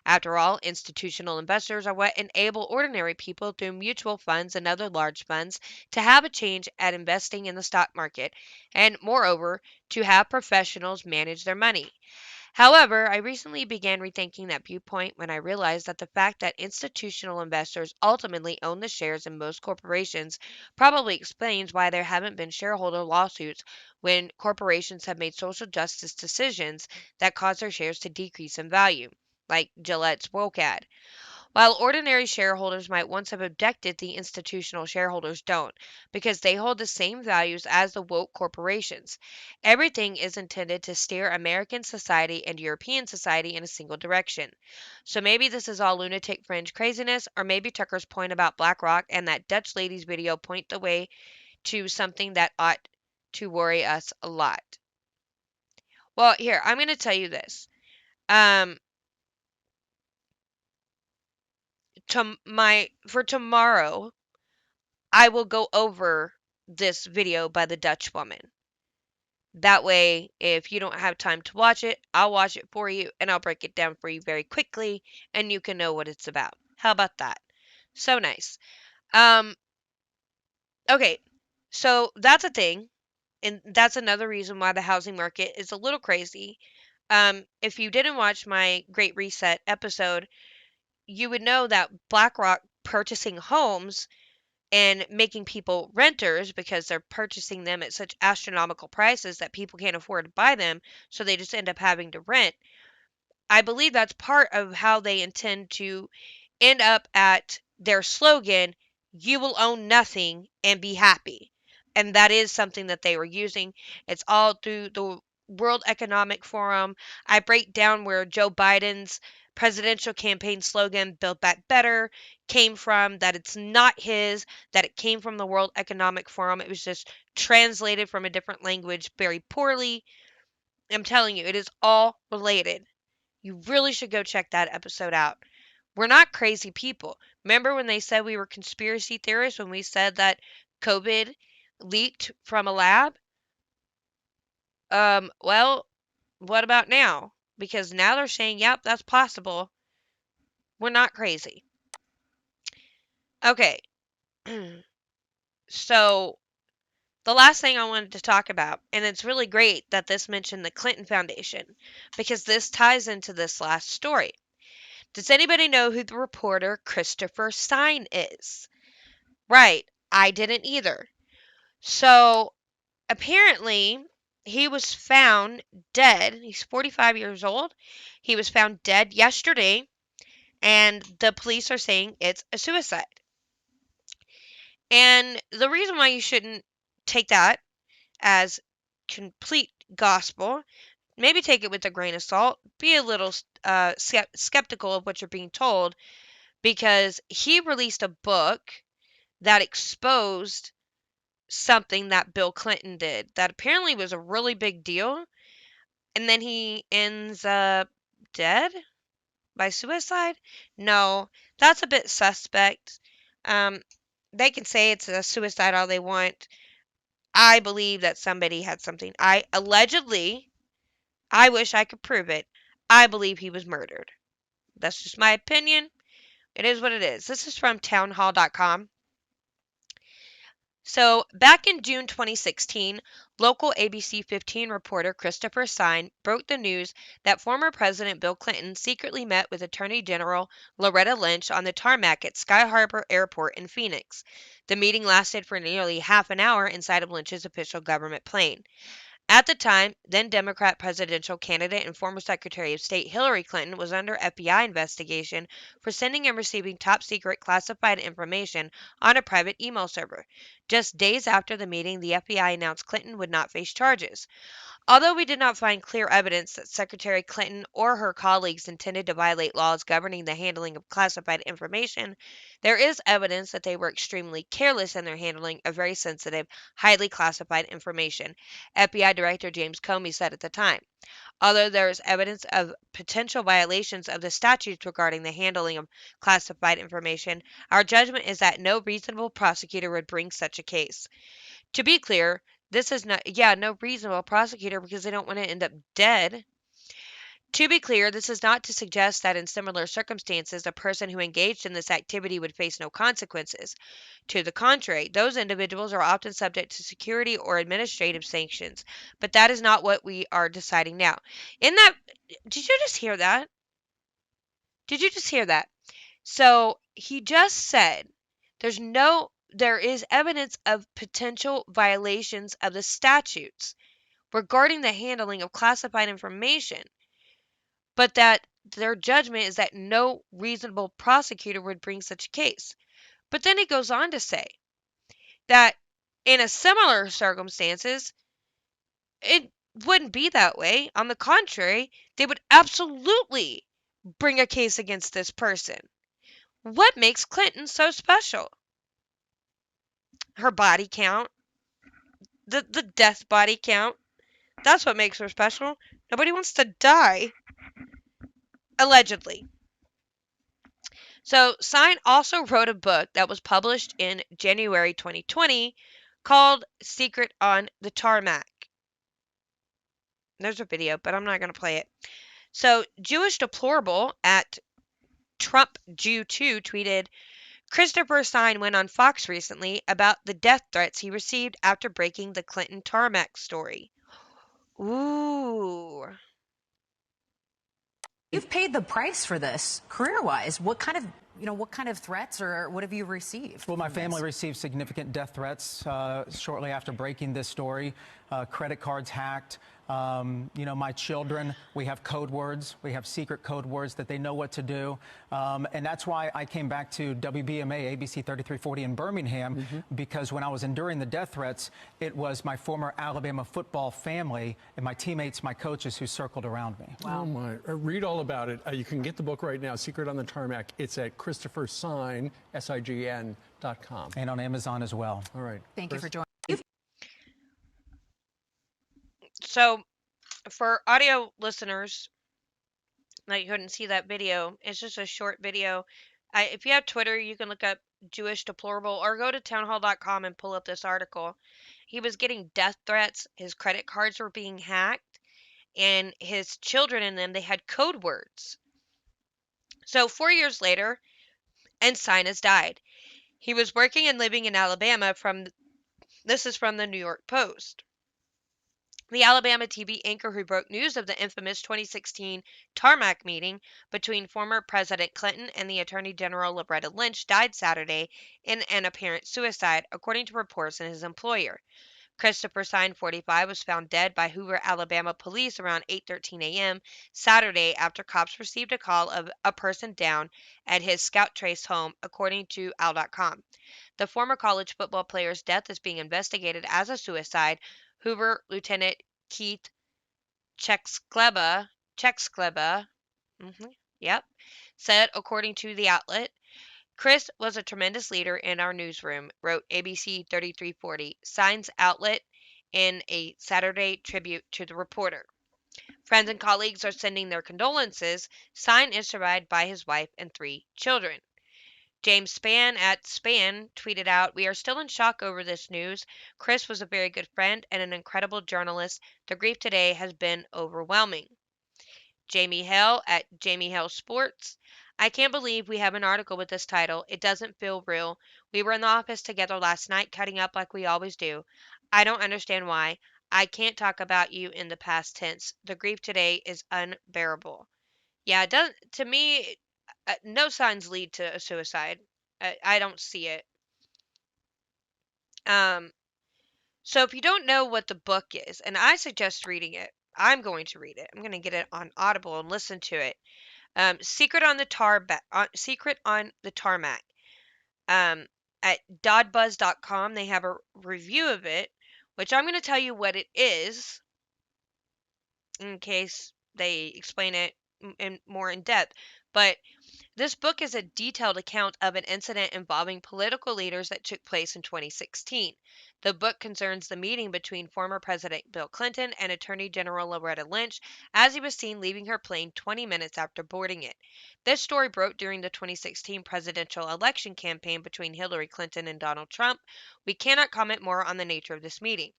After all, institutional investors are what enable ordinary people through mutual funds and other large funds to have a change at investing in the stock market, and moreover, to have professionals manage their money. However, I recently began rethinking that viewpoint when I realized that the fact that institutional investors ultimately own the shares in most corporations probably explains why there haven't been shareholder lawsuits when corporations have made social justice decisions that cause their shares to decrease in value, like Gillette's WOCAD. While ordinary shareholders might once have objected, the institutional shareholders don't, because they hold the same values as the woke corporations. Everything is intended to steer American society and European society in a single direction. So maybe this is all lunatic fringe craziness, or maybe Tucker's point about BlackRock and that Dutch lady's video point the way to something that ought to worry us a lot. Well, here, I'm going to tell you this. Um, for tomorrow, I will go over this video by the Dutch woman. That way, if you don't have time to watch it, I'll watch it for you and I'll break it down for you very quickly and you can know what it's about. How about that? So nice. Um, okay, so that's a thing, and that's another reason why the housing market is a little crazy. If you didn't watch my Great Reset episode, you would know that BlackRock purchasing homes and making people renters because they're purchasing them at such astronomical prices that people can't afford to buy them, so they just end up having to rent. I believe that's part of how they intend to end up at their slogan, you will own nothing and be happy. And that is something that they were using. It's all through the World Economic Forum. I break down where Joe Biden's presidential campaign slogan, Build Back Better, came from, that it's not his, that it came from the World Economic Forum. It was just translated from a different language very poorly. I'm telling you, it is all related. You really should go check that episode out. We're not crazy people. Remember when they said we were conspiracy theorists when we said that COVID leaked from a lab? Well, what about now? Because now they're saying, yep, that's possible. We're not crazy. Okay. So, the last thing I wanted to talk about, and it's really great that this mentioned the Clinton Foundation, because this ties into this last story. Does anybody know who the reporter Christopher Stein is? Right, I didn't either. So apparently, he was found dead. He's 45 years old. He was found dead yesterday, and the police are saying it's a suicide. And the reason why you shouldn't take that as complete gospel, maybe take it with a grain of salt, be a little skeptical of what you're being told, because he released a book that exposed something that Bill Clinton did that apparently was a really big deal, and then he ends up dead by suicide? No, that's a bit suspect. Um, they can say it's a suicide all they want. I believe that somebody had something. I wish I could prove it. I believe he was murdered. That's just my opinion. It is what it is. This is from townhall.com. So, back in June 2016, local ABC 15 reporter Christopher Stein broke the news that former President Bill Clinton secretly met with Attorney General Loretta Lynch on the tarmac at Sky Harbor Airport in Phoenix. The meeting lasted for nearly half an hour inside of Lynch's official government plane. At the time, then Democrat presidential candidate and former Secretary of State Hillary Clinton was under FBI investigation for sending and receiving top secret classified information on a private email server. Just days after the meeting, the FBI announced Clinton would not face charges. Although we did not find clear evidence that Secretary Clinton or her colleagues intended to violate laws governing the handling of classified information, there is evidence that they were extremely careless in their handling of very sensitive, highly classified information, FBI Director James Comey said at the time. Although there is evidence of potential violations of the statutes regarding the handling of classified information, our judgment is that no reasonable prosecutor would bring such a case. To be clear, this is not, yeah, no reasonable prosecutor because they don't want to end up dead. To be clear, this is not to suggest that in similar circumstances, a person who engaged in this activity would face no consequences. To the contrary, those individuals are often subject to security or administrative sanctions. But that is not what we are deciding now. In that, did you just hear that? Did you just hear that? So he just said there is evidence of potential violations of the statutes regarding the handling of classified information, but that their judgment is that no reasonable prosecutor would bring such a case. But then he goes on to say that in a similar circumstances, it wouldn't be that way. On the contrary, they would absolutely bring a case against this person. What makes Clinton so special? Her body count, the death body count. That's what makes her special. Nobody wants to die. Allegedly. So Sign also wrote a book that was published in January 2020 called Secret on the Tarmac. There's a video, but I'm not going to play it. So Jewish Deplorable at Trump Jew 2 tweeted, Christopher Stein went on Fox recently about the death threats he received after breaking the Clinton Tarmac story. Ooh. You've paid the price for this career-wise. What kind of threats or what have you received? Well, my family received significant death threats shortly after breaking this story. Credit cards hacked. My children, we have code words. We have secret code words that they know what to do. And that's why I came back to WBMA, ABC 3340 in Birmingham, because when I was enduring the death threats, it was my former Alabama football family and my teammates, my coaches who circled around me. Wow. Oh, my. Read all about it. You can get the book right now, Secret on the Tarmac. It's at Christopher Sign, SIGN.com. And on Amazon as well. All right. Thank you for joining. So, for audio listeners that you couldn't see that video, it's just a short video. If you have Twitter, you can look up Jewish Deplorable or go to townhall.com and pull up this article. He was getting death threats. His credit cards were being hacked. And his children in them, they had code words. So 4 years later, Ensign has died. He was working and living in Alabama this is from the New York Post. The Alabama TV anchor who broke news of the infamous 2016 Tarmac meeting between former President Clinton and the Attorney General Loretta Lynch died Saturday in an apparent suicide, according to reports in his employer. Christopher Sign, 45, was found dead by Hoover, Alabama police around 8:13 a.m. Saturday after cops received a call of a person down at his Scout Trace home, according to Al.com. The former college football player's death is being investigated as a suicide. Hoover Lieutenant Keith Czexkleba, said, according to the outlet. Chris was a tremendous leader in our newsroom, wrote ABC 3340, Sign's outlet in a Saturday tribute to the reporter. Friends and colleagues are sending their condolences. Sign is survived by his wife and 3 children. James Spann at Spann tweeted out, We are still in shock over this news. Chris was a very good friend and an incredible journalist. The grief today has been overwhelming. Jamie Hale at Jamie Hale Sports. I can't believe we have an article with this title. It doesn't feel real. We were in the office together last night, cutting up like we always do. I don't understand why. I can't talk about you in the past tense. The grief today is unbearable. Yeah, it doesn't. To me, no signs lead to a suicide. I don't see it. So if you don't know what the book is, and I suggest reading it, I'm going to read it. I'm going to get it on Audible and listen to it. Secret on the Tarmac. At dodbuzz.com, they have a review of it, which I'm going to tell you what it is, in case they explain it more in depth. But this book is a detailed account of an incident involving political leaders that took place in 2016. The book concerns the meeting between former President Bill Clinton and Attorney General Loretta Lynch as he was seen leaving her plane 20 minutes after boarding it. This story broke during the 2016 presidential election campaign between Hillary Clinton and Donald Trump. We cannot comment more on the nature of this meeting.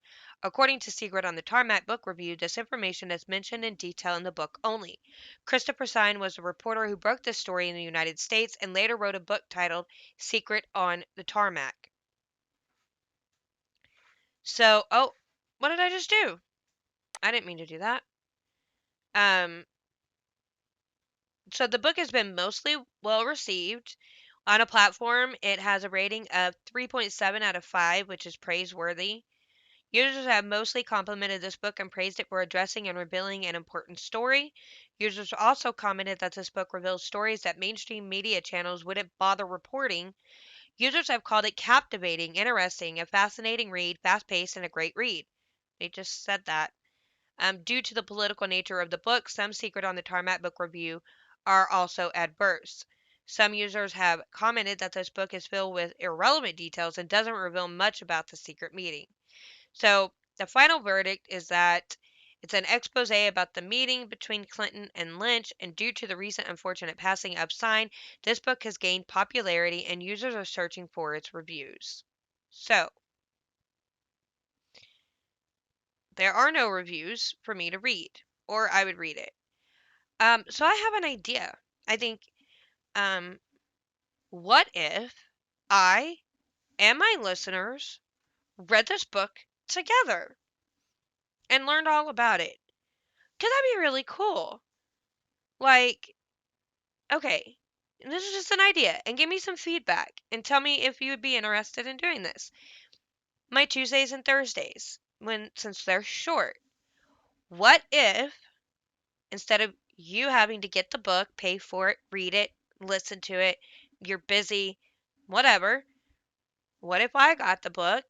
According to Secret on the Tarmac book review, this information is mentioned in detail in the book only. Christopher Sign was a reporter who broke this story in the United States and later wrote a book titled Secret on the Tarmac. So, what did I just do? I didn't mean to do that. So the book has been mostly well received. On a platform, it has a rating of 3.7 out of 5, which is praiseworthy. Users have mostly complimented this book and praised it for addressing and revealing an important story. Users also commented that this book reveals stories that mainstream media channels wouldn't bother reporting. Users have called it captivating, interesting, a fascinating read, fast-paced, and a great read. They just said that. Due to the political nature of the book, some Secret on the Tarmac book review are also adverse. Some users have commented that this book is filled with irrelevant details and doesn't reveal much about the secret meeting. So the final verdict is that It's an expose about the meeting between Clinton and Lynch, and due to the recent unfortunate passing of Sign, this book has gained popularity and users are searching for its reviews. So, there are no reviews for me to read, or I would read it. So I have an idea. I think, um, what if I and my listeners read this book together and learned all about it? Could that be really cool? Like, okay, this is just an idea, and give me some feedback and tell me if you would be interested in doing this. My Tuesdays and Thursdays, since they're short, what if instead of you having to get the book, pay for it, read it, listen to it, you're busy, whatever, what if I got the book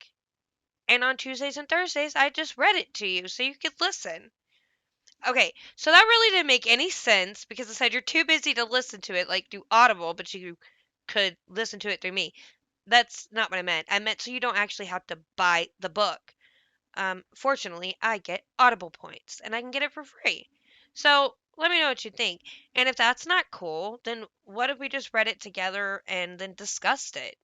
and on Tuesdays and Thursdays I just read it to you so you could listen? Okay, so that really didn't make any sense because it said you're too busy to listen to it, like do Audible, but you could listen to it through me. That's not what I meant. I meant so you don't actually have to buy the book. Fortunately, I get Audible points and I can get it for free. So let me know what you think. And if that's not cool, then what if we just read it together and then discussed it?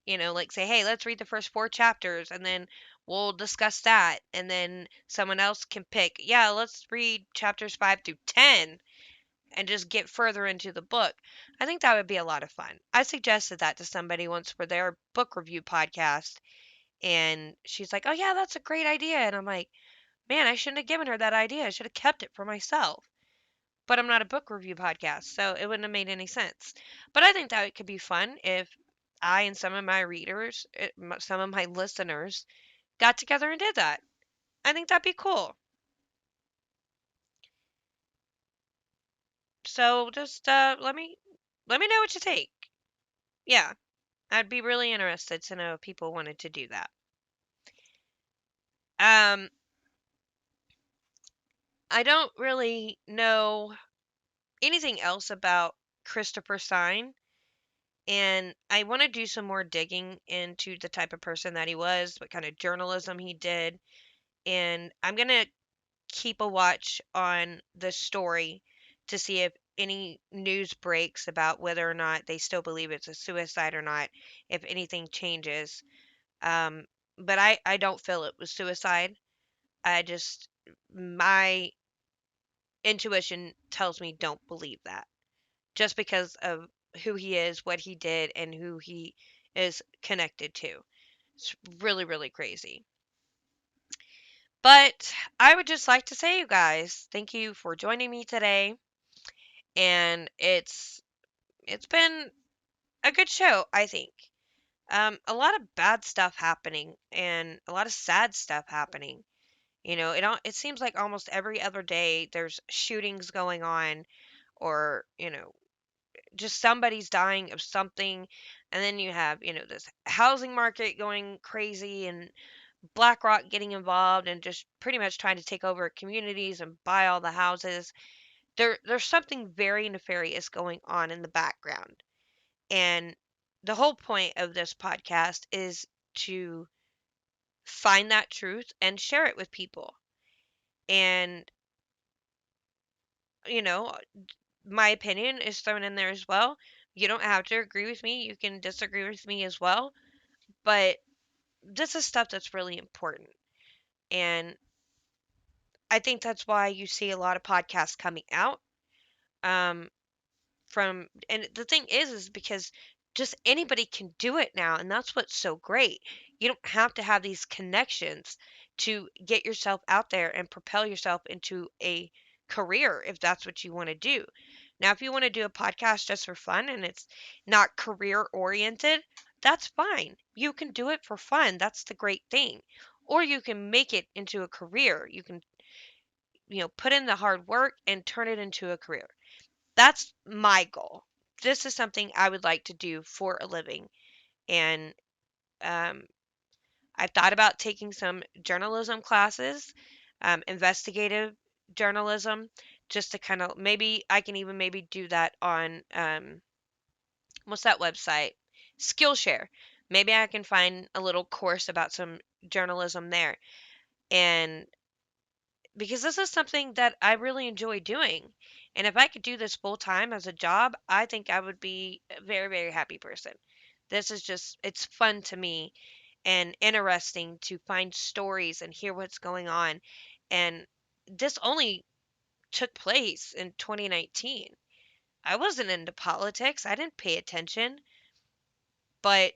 Like say, hey, let's read the first 4 chapters and then we'll discuss that. And then someone else can pick, yeah, let's read chapters 5 through 10 and just get further into the book. I think that would be a lot of fun. I suggested that to somebody once for their book review podcast. And she's like, oh, yeah, that's a great idea. And I'm like, man, I shouldn't have given her that idea. I should have kept it for myself. But I'm not a book review podcast, so it wouldn't have made any sense. But I think that it could be fun if I and some of my readers, some of my listeners, got together and did that. I think that'd be cool. So just let me know what you think. Yeah, I'd be really interested to know if people wanted to do that. Um, I don't really know anything else about Christopher Sign. And I want to do some more digging into the type of person that he was, what kind of journalism he did. And I'm going to keep a watch on the story to see if any news breaks about whether or not they still believe it's a suicide or not, if anything changes. Um, but I don't feel it was suicide. My intuition tells me don't believe that just because of who he is, what he did, and who he is connected to. It's really, really crazy. But I would just like to say, you guys, thank you for joining me today. And it's been a good show, I think. A lot of bad stuff happening and a lot of sad stuff happening. It seems like almost every other day there's shootings going on, or just somebody's dying of something. And then you have this housing market going crazy, and BlackRock getting involved and just pretty much trying to take over communities and buy all the houses. There's something very nefarious going on in the background. And the whole point of this podcast is to find that truth and share it with people. And you know my opinion is thrown in there as well. You don't have to agree with me. You can disagree with me as well. But this is stuff that's really important. And I think that's why you see a lot of podcasts coming out. Um, and the thing is because just anybody can do it now. And that's what's so great. You don't have to have these connections to get yourself out there and propel yourself into a career if that's what you want to do. Now, if you want to do a podcast just for fun and it's not career oriented, that's fine. You can do it for fun. That's the great thing. Or you can make it into a career. You can, put in the hard work and turn it into a career. That's my goal. This is something I would like to do for a living. And um, I've thought about taking some journalism classes, investigative journalism, just to kind of maybe I can even maybe do that on what's that website? Skillshare. Maybe I can find a little course about some journalism there. And because this is something that I really enjoy doing. And if I could do this full time as a job, I think I would be a very, very happy person. This is just, it's fun to me and interesting to find stories and hear what's going on. And this only took place in 2019. I wasn't into politics, I didn't pay attention. But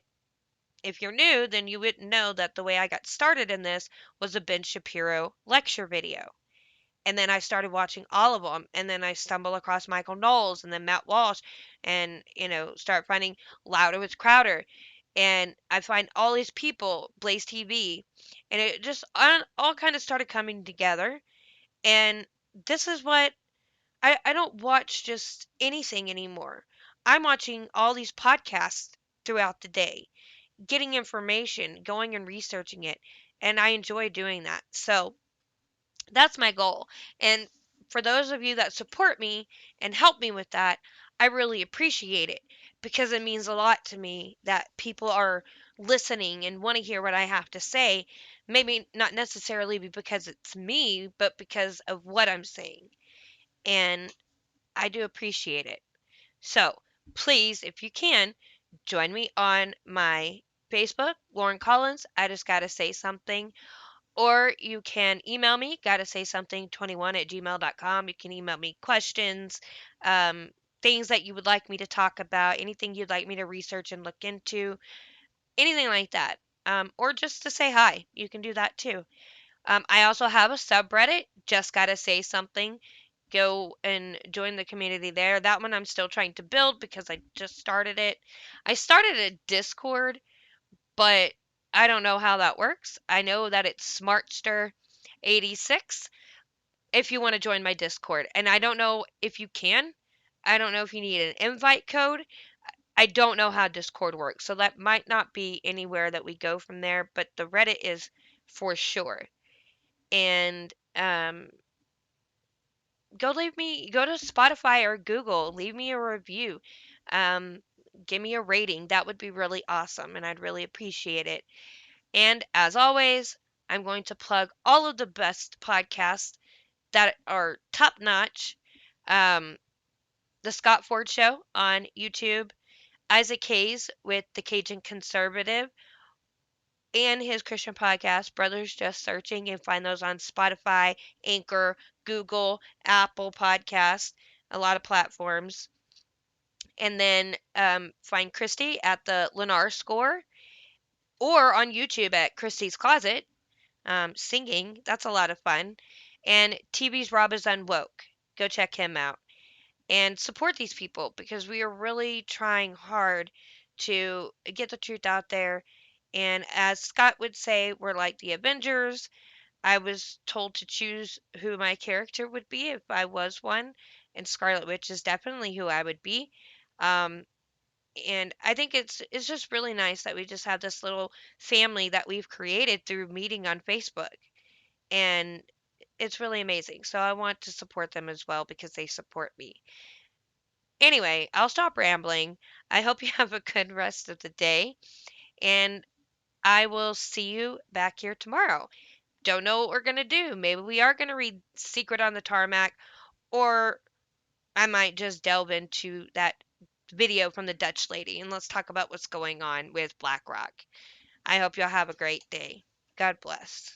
if you're new, then you wouldn't know that the way I got started in this was a Ben Shapiro lecture video. And then I started watching all of them, and then I stumble across Michael Knowles and then Matt Walsh, and start finding Louder with Crowder, and I find all these people, Blaze TV, and it just all kind of started coming together. And this is what I don't watch just anything anymore. I'm watching all these podcasts throughout the day, getting information, going and researching it, and I enjoy doing that. So that's my goal. And for those of you that support me and help me with that, I really appreciate it because it means a lot to me that people are listening and want to hear what I have to say. Maybe not necessarily because it's me, but because of what I'm saying. And I do appreciate it. So please, if you can, join me on my Facebook, Lauren Collins. I just got to say something. Or you can email me, gotta say something 21 at gmail.com. You can email me questions, um, things that you would like me to talk about, anything you'd like me to research and look into, anything like that. Or just to say hi. You can do that too. I also have a subreddit, just gotta say something. Go and join the community there. That one I'm still trying to build because I just started it. I started a Discord, but I don't know how that works. I know that it's Smartster86 if you want to join my Discord. And I don't know if you can. I don't know if you need an invite code. I don't know how Discord works. So that might not be anywhere that we go from there, but the Reddit is for sure. And go to Spotify or Google, leave me a review. Um, give me a rating. That would be really awesome and I'd really appreciate it. And as always, I'm going to plug all of the best podcasts that are top notch. Um, the Scott Ford Show on YouTube, Isaac Hayes with the Cajun Conservative, and his Christian podcast, Brothers Just Searching. And find those on Spotify, Anchor, Google, Apple Podcast, a lot of platforms. And then find Christy at the Lennar Score or on YouTube at Christy's Closet. Singing. That's a lot of fun. And TV's Rob is Unwoke. Go check him out and support these people because we are really trying hard to get the truth out there. And as Scott would say, we're like the Avengers. I was told to choose who my character would be if I was one, and Scarlet Witch is definitely who I would be. Um, and I think it's just really nice that we just have this little family that we've created through meeting on Facebook and it's really amazing. So I want to support them as well because they support me. Anyway, I'll stop rambling. I hope you have a good rest of the day, and I will see you back here tomorrow. Don't know what we're going to do. Maybe we are going to read Secret on the Tarmac, or I might just delve into that video from the Dutch lady and let's talk about what's going on with BlackRock. I hope y'all have a great day. God bless.